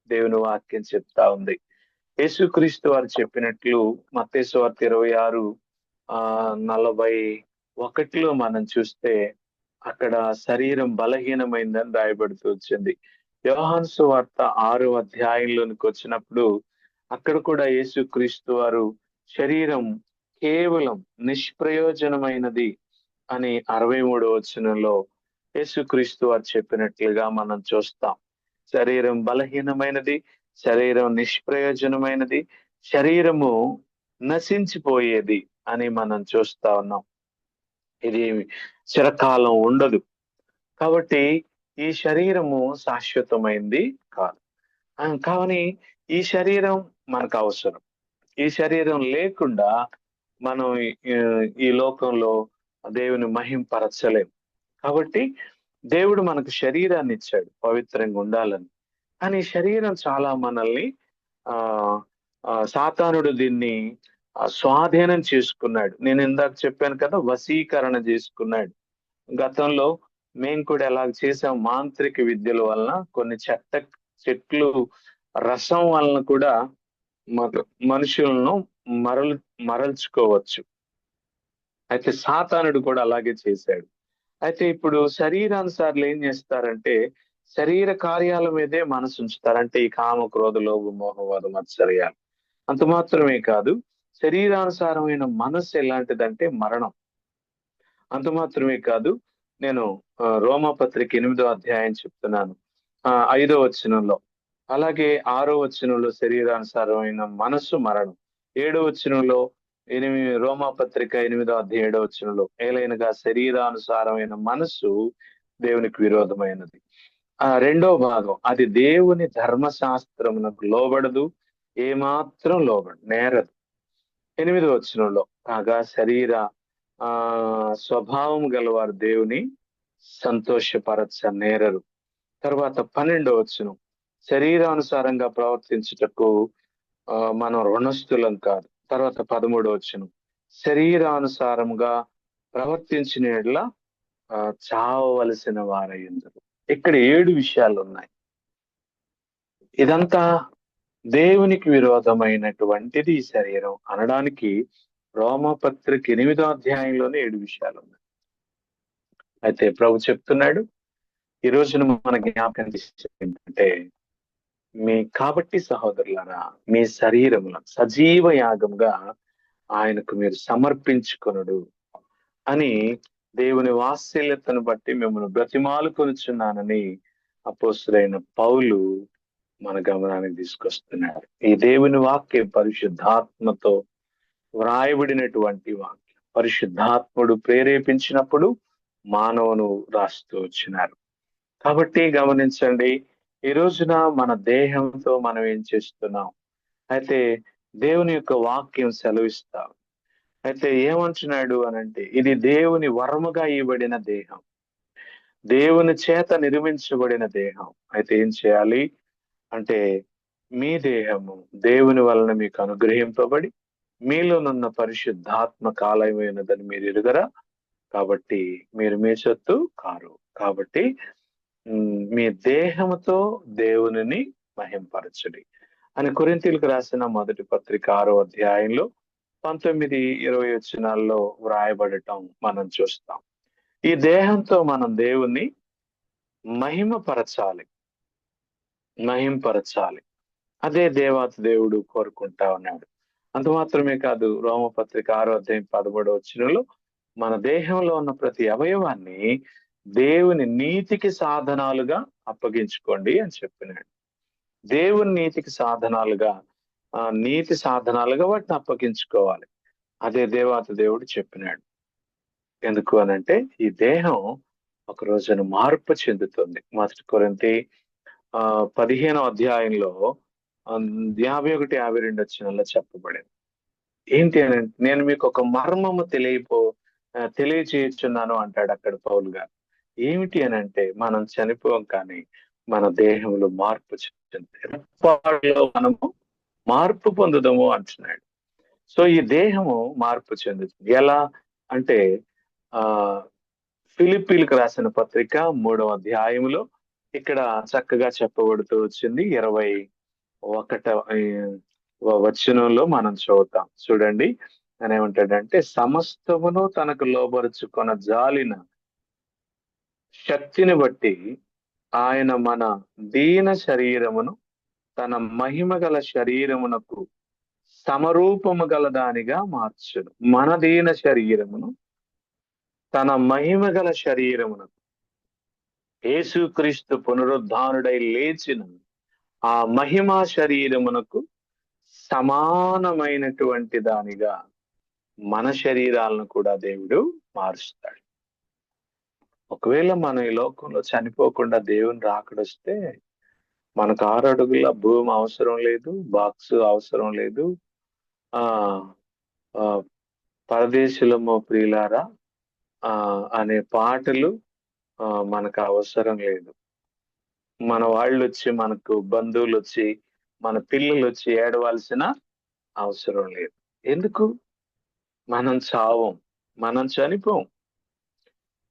దేవుని వాక్యం చెప్తా ఉంది. యేసుక్రీస్తు వారు చెప్పినట్లు మత్తయి సువార్త 26:41లో మనం చూస్తే అక్కడ శరీరం బలహీనమైందని రాయబడుతూ వచ్చింది. యోహాను సువార్త 6వ అధ్యాయంలోనికి వచ్చినప్పుడు అక్కడ కూడా యేసుక్రీస్తు వారు శరీరం కేవలం నిష్ప్రయోజనమైనది అని 63వ వచనంలో యేసుక్రీస్తు వారు చెప్పినట్లుగా మనం చూస్తాం. శరీరం బలహీనమైనది, శరీరం నిష్ప్రయోజనమైనది, శరీరము నశించిపోయేది అని మనం చూస్తా ఉన్నాం. ఇది చిరకాలం ఉండదు. కాబట్టి ఈ శరీరము శాశ్వతమైంది కాదు. కానీ ఈ శరీరం మనకు అవసరం. ఈ శరీరం లేకుండా మనం ఈ లోకంలో దేవుని మహింపరచలేం. కాబట్టి దేవుడు మనకు శరీరాన్ని ఇచ్చాడు పవిత్రంగా ఉండాలని. కానీ శరీరం చాలా మనల్ని సాతానుడు దీన్ని స్వాధీనం చేసుకున్నాడు. నేను ఇందాక చెప్పాను కదా, వశీకరణ చేసుకున్నాడు. గతంలో మేము కూడా ఎలాగ చేసాం, మాంత్రిక విద్యల వలన కొన్ని చెట్లు రసం వలన కూడా మనుషులను మరల్చుకోవచ్చు. అయితే సాతానుడు కూడా అలాగే చేశాడు. అయితే ఇప్పుడు శరీరానుసార్లు ఏం చేస్తారంటే శరీర కార్యాల మీదే మనసు ఉంచుతారు. అంటే ఈ కామ, క్రోధ, లోభ, మోహవాద, మత్సర్యాలు. అంత మాత్రమే కాదు, శరీరానుసారమైన మనస్సు ఎలాంటిదంటే మరణం. అంత మాత్రమే కాదు, నేను రోమాపత్రిక 8వ అధ్యాయం చెప్తున్నాను 5వ వచనంలో. అలాగే 6వ వచనంలో శరీరానుసారమైన మనస్సు మరణం. 7వ వచనంలో రోమాపత్రిక 8వ అధ్యాయం 7వ వచనంలో ఏలైనగా శరీరానుసారమైన మనస్సు దేవునికి విరోధమైనది. రెండో భాగం, అది దేవుని ధర్మశాస్త్రమునకు లోబడదు, ఏమాత్రం లోబడదు, నేరదు. 8వ వచనంలో కాగా శరీర స్వభావం గలవారు దేవుని సంతోషపరచ నేరరు. తర్వాత 12వ వచనం, శరీరానుసారంగా ప్రవర్తించుటకు మనం రుణస్థులం కాదు. తర్వాత 13వ వచనం, శరీరానుసారంగా ప్రవర్తించిన యెడల చావవలసిన వారయ్యుందురు. ఇక్కడ 7 విషయాలు ఉన్నాయి. ఇదంతా దేవునికి విరోధమైనటువంటిది ఈ శరీరం అనడానికి రోమపత్రిక 8వ అధ్యాయంలోనే 7 విషయాలు ఉన్నాయి. అయితే ప్రభు చెప్తున్నాడు, ఈ రోజున మన జ్ఞాపకం ఏంటంటే కాబట్టి సహోదరులారా, మీ శరీరములను సజీవ యాగంగా ఆయనకు మీరు సమర్పించుకొనుడు అని దేవుని వాత్సల్యతను బట్టి మిమ్మల్ని బ్రతిమాలుకొనుచున్నానని అపోస్తలుడైన పౌలు మన గమనానికి తీసుకొస్తున్నాడు. ఈ దేవుని వాక్యం పరిశుద్ధాత్మతో వ్రాయబడినటువంటి వాక్యం. పరిశుద్ధాత్ముడు ప్రేరేపించినప్పుడు మానవును రాస్తూ వచ్చినారు. కాబట్టి గమనించండి, ఈ రోజున మన దేహంతో మనం ఏం చేస్తున్నాం? అయితే దేవుని యొక్క వాక్యం సెలవిస్తాం. అయితే ఏమంటున్నాడు అనంటే, ఇది దేవుని వరముగా ఇవ్వబడిన దేహం, దేవుని చేత నిర్మించబడిన దేహం. అయితే ఏం చేయాలి అంటే, మీ దేహము దేవుని వలన మీకు అనుగ్రహింపబడి మీలోనున్న పరిశుద్ధాత్మ కాలమైనదని మీరు ఎరుగరా? కాబట్టి మీరు మీ సొత్తు కారు. కాబట్టి మీ దేహముతో దేవునిని మహింపరచుడి అని కొరింథీయులకు రాసిన మొదటి పత్రిక 6వ అధ్యాయంలో 19, 20 వచనాల్లో వ్రాయబడటం మనం చూస్తాం. ఈ దేహంతో మనం దేవుణ్ణి మహిమపరచాలి. అదే దేవాతి దేవుడు కోరుకుంటా ఉన్నాడు. అంత మాత్రమే కాదు, రోమపత్రిక 6వ అధ్యాయం 13వ వచనంలో మన దేహంలో ఉన్న ప్రతి అవయవాన్ని దేవుని నీతికి సాధనాలుగా అప్పగించుకోండి అని చెప్పినాడు. దేవుని నీతికి సాధనాలుగా, నీతి సాధనాలుగా వాటిని అప్పగించుకోవాలి. అదే దేవాతి దేవుడు చెప్పినాడు. ఎందుకు అనంటే, ఈ దేహం ఒక రోజున మార్పు చెందుతుంది. మొదటి కొరింథీ 15వ అధ్యాయంలో 51, 52 వచనాల్లో చెప్పబడింది. ఏంటి అని, నేను మీకు ఒక మర్మము తెలియచేయుచున్నాను అంటాడు అక్కడ పౌలు గారు. ఏమిటి అని అంటే, మనం చనిపోం కానీ మన దేహంలో మార్పు చెందుతుంది. మనము మార్పు పొందుదాము అంటున్నాడు. సో ఈ దేహము మార్పు చెందుతుంది. ఎలా అంటే, ఫిలిప్పీలకు రాసిన పత్రిక 3వ అధ్యాయంలో ఇక్కడ చక్కగా చెప్పబడుతూ వచ్చింది. 21వ వచనంలో మనం చదువుతాం. చూడండి, ఆయన ఏమంటాడంటే, సమస్తమును తనకు లోబరుచుకొన జాలిన శక్తిని బట్టి ఆయన మన దీన శరీరమును తన మహిమ గల శరీరమునకు సమరూపము గల దానిగా మార్చును. మన దీన శరీరమును తన మహిమ గల శరీరమునకు, యేసుక్రీస్తు పునరుద్ధానుడై లేచిన ఆ మహిమా శరీరమునకు సమానమైనటువంటి దానిగా మన శరీరాలను కూడా దేవుడు మారుస్తాడు. ఒకవేళ మనం ఈ లోకంలో చనిపోకుండా దేవుని రాకడొస్తే మనకు 6 అడుగుల భూమి అవసరం లేదు, బాక్స్ అవసరం లేదు, పరదేశులము ప్రియులారా అనే పాటలు మనకు అవసరం లేదు. మన వాళ్ళు వచ్చి, మనకు బంధువులు వచ్చి, మన పిల్లలు వచ్చి ఏడవలసిన అవసరం లేదు. ఎందుకు? మనం చావం, మనం చనిపోం.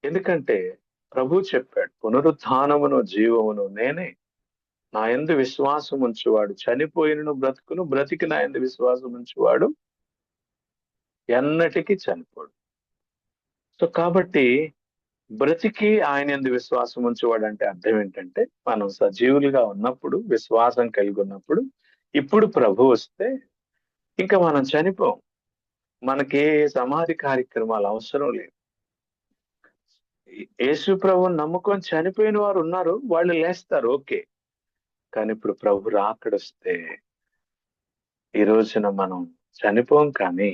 ఎందుకంటే ప్రభు చెప్పాడు, పునరుత్థానమును జీవమును నేనే, నా యందు విశ్వాసం ఉంచువాడు చనిపోయినను బ్రతుకును, బ్రతికి నా యందు విశ్వాసం ఉంచువాడు ఎన్నటికీ చనిపోడు. సో కాబట్టి బ్రతికి ఆయన యందు విశ్వాసం ఉంచేవాడు అంటే అర్థం ఏంటంటే, మనం సజీవులుగా ఉన్నప్పుడు, విశ్వాసం కలిగి ఉన్నప్పుడు, ఇప్పుడు ప్రభు వస్తే ఇంకా మనం చనిపోం. మనకి సమాధి కార్యక్రమాలు అవసరం లేదు. యేసు ప్రభువుని నమ్ముకొని చనిపోయిన వారు ఉన్నారు, వాళ్ళు లేస్తారు, ఓకే. కానీ ఇప్పుడు ప్రభు రాకడొస్తే ఈ రోజున మనం చనిపోం, కానీ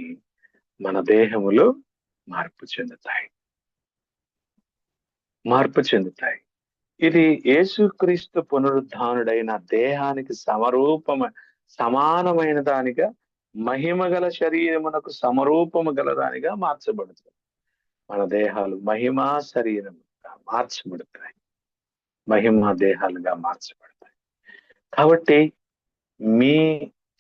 మన దేహములు మార్పు చెందుతాయి. ఇది యేసుక్రీస్తు పునరుద్ధానుడైన దేహానికి సమానమైన దానిగా, మహిమ గల శరీరమునకు సమరూపము గల దానిగా మార్చబడుతుంది. మన దేహాలు మహిమా శరీరముగా మార్చబడతాయి, మహిమా దేహాలుగా మార్చబడతాయి. కాబట్టి మీ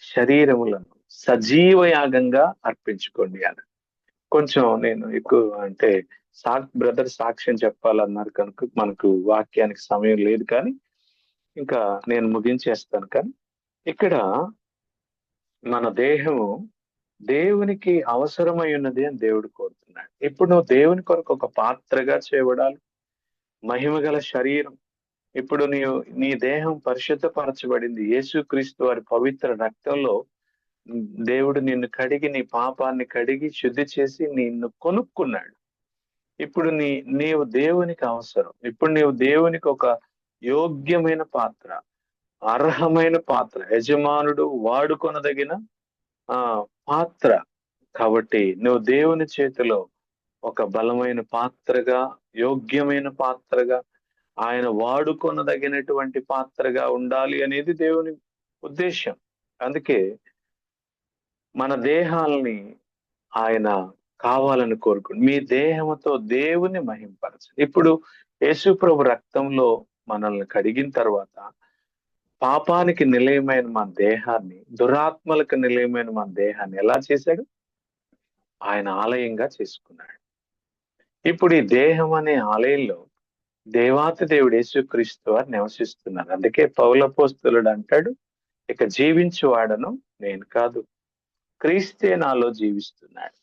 శరీరములను సజీవ యాగంగా అర్పించుకోండి అని. కొంచెం నేను ఎక్కువ అంటే బ్రదర్ సాక్ష్యం చెప్పాలన్నారు కనుక మనకు వాక్యానికి సమయం లేదు, కానీ ఇంకా నేను ముగించేస్తాను. కానీ ఇక్కడ మన దేహము దేవునికి అవసరమై ఉన్నది అని దేవుడు కోరుతున్నాడు. ఇప్పుడు నువ్వు దేవుని కొరకు ఒక పాత్రగా చేయబడాలి. మహిమ గల శరీరం, ఇప్పుడు నీ దేహం పరిశుద్ధపరచబడింది. యేసుక్రీస్తు వారి పవిత్ర రక్తంలో దేవుడు నిన్ను కడిగి, నీ పాపాన్ని కడిగి శుద్ధి చేసి నిన్ను కొనుక్కున్నాడు. ఇప్పుడు నీవు దేవునికి అవసరం. ఇప్పుడు నీవు దేవునికి ఒక యోగ్యమైన పాత్ర, అర్హమైన పాత్ర, యజమానుడు వాడుకొనదగిన ఆ పాత్ర. కాబట్టి నువ్వు దేవుని చేతిలో ఒక బలమైన పాత్రగా, యోగ్యమైన పాత్రగా, ఆయన వాడుకొనదగినటువంటి పాత్రగా ఉండాలి అనేది దేవుని ఉద్దేశం. అందుకే మన దేహాల్ని ఆయన కావాలని కోరుకుంటు మీ దేహంతో దేవుని మహింపరచండి. ఇప్పుడు యేసు ప్రభు రక్తంలో మనల్ని కడిగిన తర్వాత పాపానికి నిలయమైన మన దేహాన్ని, దురాత్మలకు నిలయమైన మన దేహాన్ని ఎలా చేశాడు? ఆయన ఆలయంగా చేసుకున్నాడు. ఇప్పుడు ఈ దేహం అనే ఆలయంలో దేవాతి దేవుడు యేసుక్రీస్తు వారు నివసిస్తున్నారు. అందుకే పౌలపోస్తలుడు అంటాడు, ఇక జీవించువాడను నేను కాదు, క్రీస్తే నాలో జీవిస్తున్నాడు.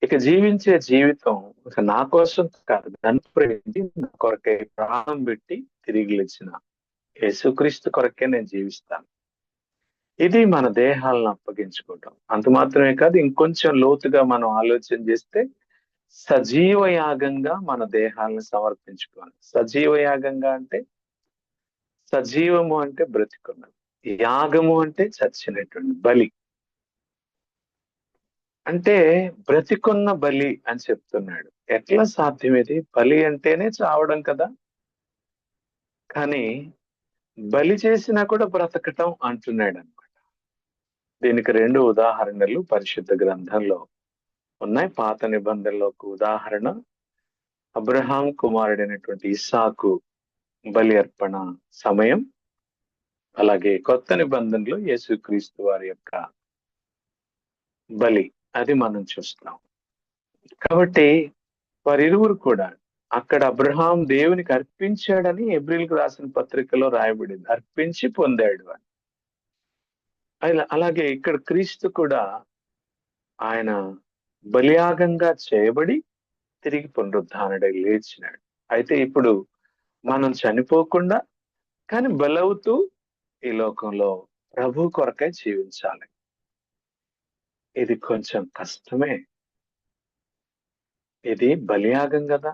ఇక జీవించే జీవితం ఇక నా కోసం కాదు, నన్ను ప్రేమించి నా కొరకై ప్రాణం పెట్టి తిరిగి లేచిన యేసుక్రీస్తు కొరకే నేను జీవిస్తాను. ఇది మన దేహాలను అప్పగించుకోవటం. అంత మాత్రమే కాదు, ఇంకొంచెం లోతుగా మనం ఆలోచన చేస్తే సజీవ యాగంగా మన దేహాలను సమర్పించుకోవాలి. సజీవ యాగంగా అంటే, సజీవము అంటే బ్రతికున్నది, యాగము అంటే చచ్చినటువంటి బలి. అంటే బ్రతికున్న బలి అని చెప్తున్నాడు. ఎట్లా సాధ్యం ఇది? బలి అంటేనే చావడం కదా. కానీ బలి చేసినా కూడా బ్రతకటం అంటున్నాడు అనమాట. దీనికి 2 ఉదాహరణలు పరిశుద్ధ గ్రంథంలో ఉన్నాయి. పాత నిబంధనలో ఒక ఉదాహరణ, అబ్రహాం కుమారుడైనటువంటి ఇస్సాకు బలి అర్పణ సమయం. అలాగే కొత్త నిబంధనలో యేసుక్రీస్తు వారి యొక్క బలి, అది మనం చూస్తాం. కాబట్టి వారిరువురు కూడా అక్కడ అబ్రహాం దేవునికి అర్పించాడని హెబ్రీయులకు రాసిన పత్రికలో రాయబడింది, అర్పించి పొందాడు అని. అలాగే ఇక్కడ క్రీస్తు కూడా ఆయన బలియాగంగా చేయబడి తిరిగి పునరుద్ధానుడై లేచినాడు. అయితే ఇప్పుడు మనం చనిపోకుండా కానీ బలవుతూ ఈ లోకంలో ప్రభు కొరకై జీవించాలి. ఇది కొంచెం కష్టమే. ఇది బలియాగం కదా.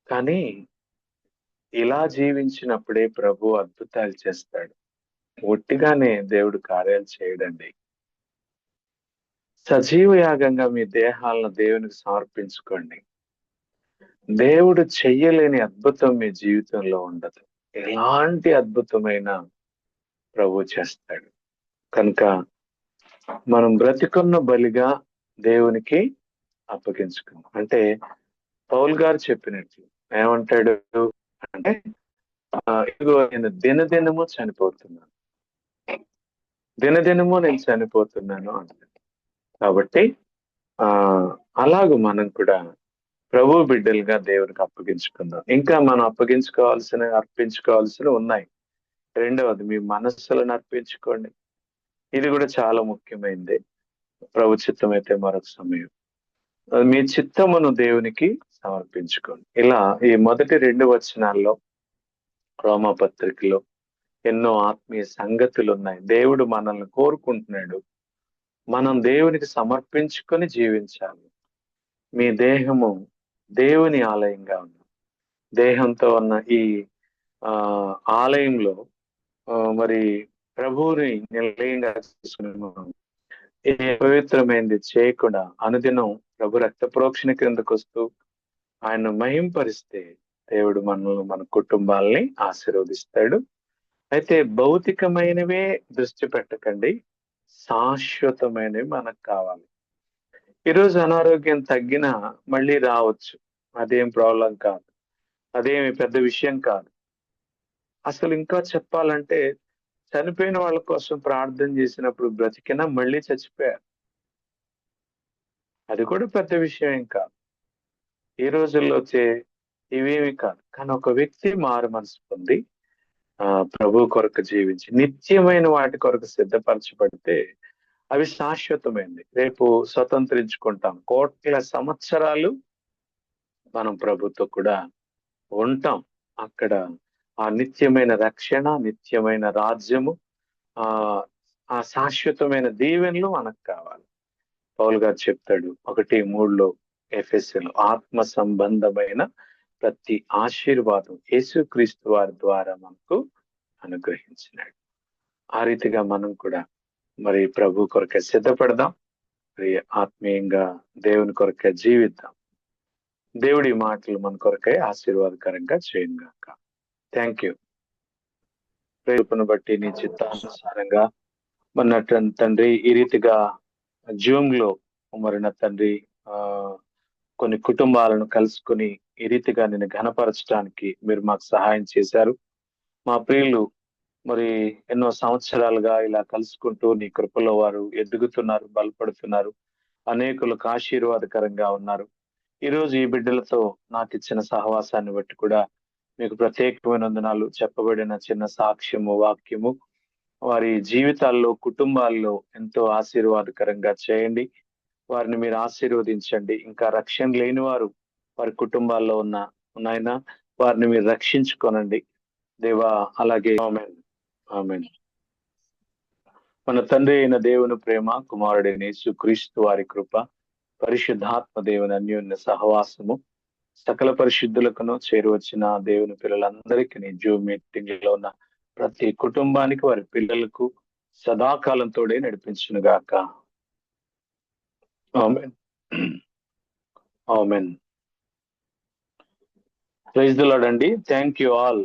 కానీ ఇలా జీవించినప్పుడే ప్రభు అద్భుతాలు చేస్తాడు. ఒట్టిగానే దేవుడు కార్యాలు చేయడండి. సజీవ యాగంగా మీ దేహాలను దేవునికి సమర్పించుకోండి. దేవుడు చెయ్యలేని అద్భుతం మీ జీవితంలో ఉండదు. ఎలాంటి అద్భుతమైన ప్రభు చేస్తాడు. కనుక మనం బ్రతికున్న బలిగా దేవునికి అప్పగించుకున్నాం. అంటే పౌల్ గారు చెప్పినట్లు ఏమంటాడు అంటే, ఇదిగో నేను దినదినము చనిపోతున్నాను, దినదినము నేను చనిపోతున్నాను అంటాడు. కాబట్టి అలాగూ మనం కూడా ప్రభు బిడ్డలుగా దేవునికి అప్పగించుకుందాం. ఇంకా మనం అర్పించుకోవాల్సిన ఉన్నాయి. రెండవది, మీ మనస్సులను అర్పించుకోండి. ఇది కూడా చాలా ముఖ్యమైనది. ప్రభు చిత్తం అయితే మరొక సమయం మీ చిత్తమును దేవునికి సమర్పించుకోండి. ఇలా ఈ మొదటి 2 వచనాల్లో రోమా పత్రికలో ఎన్నో ఆత్మీయ సంగతులు ఉన్నాయి. దేవుడు మనల్ని కోరుకుంటున్నాడు, మనం దేవునికి సమర్పించుకొని జీవించాలి. మీ దేహము దేవుని ఆలయంగా ఉంది. దేహంతో ఉన్న ఈ ఆలయంలో మరి ప్రభువుని నిలయంగా చేసుకుని ఏ పవిత్రమైనది చేయకుండా అనుదినం ప్రభు రక్త ప్రోక్షణ కిందకు వస్తూ ఆయన మహింపరిస్తే దేవుడు మనల్ని, మన కుటుంబాలని ఆశీర్వదిస్తాడు. అయితే భౌతికమైనవే దృష్టి పెట్టకండి, శాశ్వతమైనవి మనకు కావాలి. ఈరోజు అనారోగ్యం తగ్గినా మళ్ళీ రావచ్చు, అదేం ప్రాబ్లం కాదు, అదేమి పెద్ద విషయం కాదు. అసలు ఇంకా చెప్పాలంటే చనిపోయిన వాళ్ళ కోసం ప్రార్థన చేసినప్పుడు బ్రతికినా మళ్ళీ చచ్చిపోయారు, అది కూడా పెద్ద విషయం ఏం కాదు. ఈ రోజుల్లో వచ్చే ఇవేమి కాదు. కానీ ఒక వ్యక్తి మారు మనసు పొంది ప్రభు కొరకు జీవించి నిత్యమైన వాటి కొరకు సిద్ధపరచబడితే అవి శాశ్వతమైనది. రేపు స్వతంత్రించుకుంటాం, కోట్ల సంవత్సరాలు మనం ప్రభుతో కూడా ఉంటాం. అక్కడ ఆ నిత్యమైన రక్షణ, నిత్యమైన రాజ్యము, ఆ శాశ్వతమైన దీవెనలు మనకు కావాలి. పౌలు గారు చెప్తాడు 1:3 ఎఫెసీయులు, ఆత్మ సంబంధమైన ప్రతి ఆశీర్వాదం యేసుక్రీస్తు వారి ద్వారా మనకు అనుగ్రహించినాడు. ఆ రీతిగా మనం కూడా మరి ప్రభు కొరకే సిద్ధపడదాం, మరి ఆత్మీయంగా దేవుని కొరకే జీవిద్దాం. దేవుడి మాటలు మన కొరకే ఆశీర్వాదకరంగా చేయనుగాక. Thank you. ప్రేరేపణ బట్టి నీ చిత్తానుసారంగా మన తండ్రి ఈ రీతిగా జూమ్ లో మరి నా తండ్రి కొన్ని కుటుంబాలను కలుసుకుని ఈ రీతిగా నేను ఘనపరచడానికి మీరు మాకు సహాయం చేశారు. మా ప్రియులు మరి ఎన్నో సంవత్సరాలుగా ఇలా కలుసుకుంటూ నీ కృపలో వారు ఎదుగుతున్నారు, బలపడుతున్నారు, అనేకులకు ఆశీర్వాదకరంగా ఉన్నారు. ఈ రోజు ఈ బిడ్డలతో నాకు ఇచ్చిన సహవాసాన్ని బట్టి కూడా మీకు ప్రత్యేకమైన వందనాలు. చెప్పబడిన చిన్న సాక్ష్యము, వాక్యము వారి జీవితాల్లో, కుటుంబాల్లో ఎంతో ఆశీర్వాదకరంగా చేయండి. వారిని మీరు ఆశీర్వదించండి. ఇంకా రక్షణ లేని వారు వారి కుటుంబాల్లో ఉన్నాయినా వారిని మీరు రక్షించుకోనండి దేవా. అలాగే ఆమేన్, ఆమేన్. మన తండ్రి అయిన దేవుని ప్రేమ, కుమారుడైన యేసుక్రీస్తు వారి కృప, పరిశుద్ధాత్మ దేవుని అన్యోన్య సహవాసము సకల పరిశుద్ధులకును చేరువచ్చిన దేవుని పిల్లలందరికీ జూమ్ మీటింగ్ లో ఉన్న ప్రతి కుటుంబానికి వారి పిల్లలకు సదాకాలంతోడే నడిపించును గాక. ఆమేన్, ఆమేన్. ప్రైజ్ ది లార్డ్ అండి. Thank you all.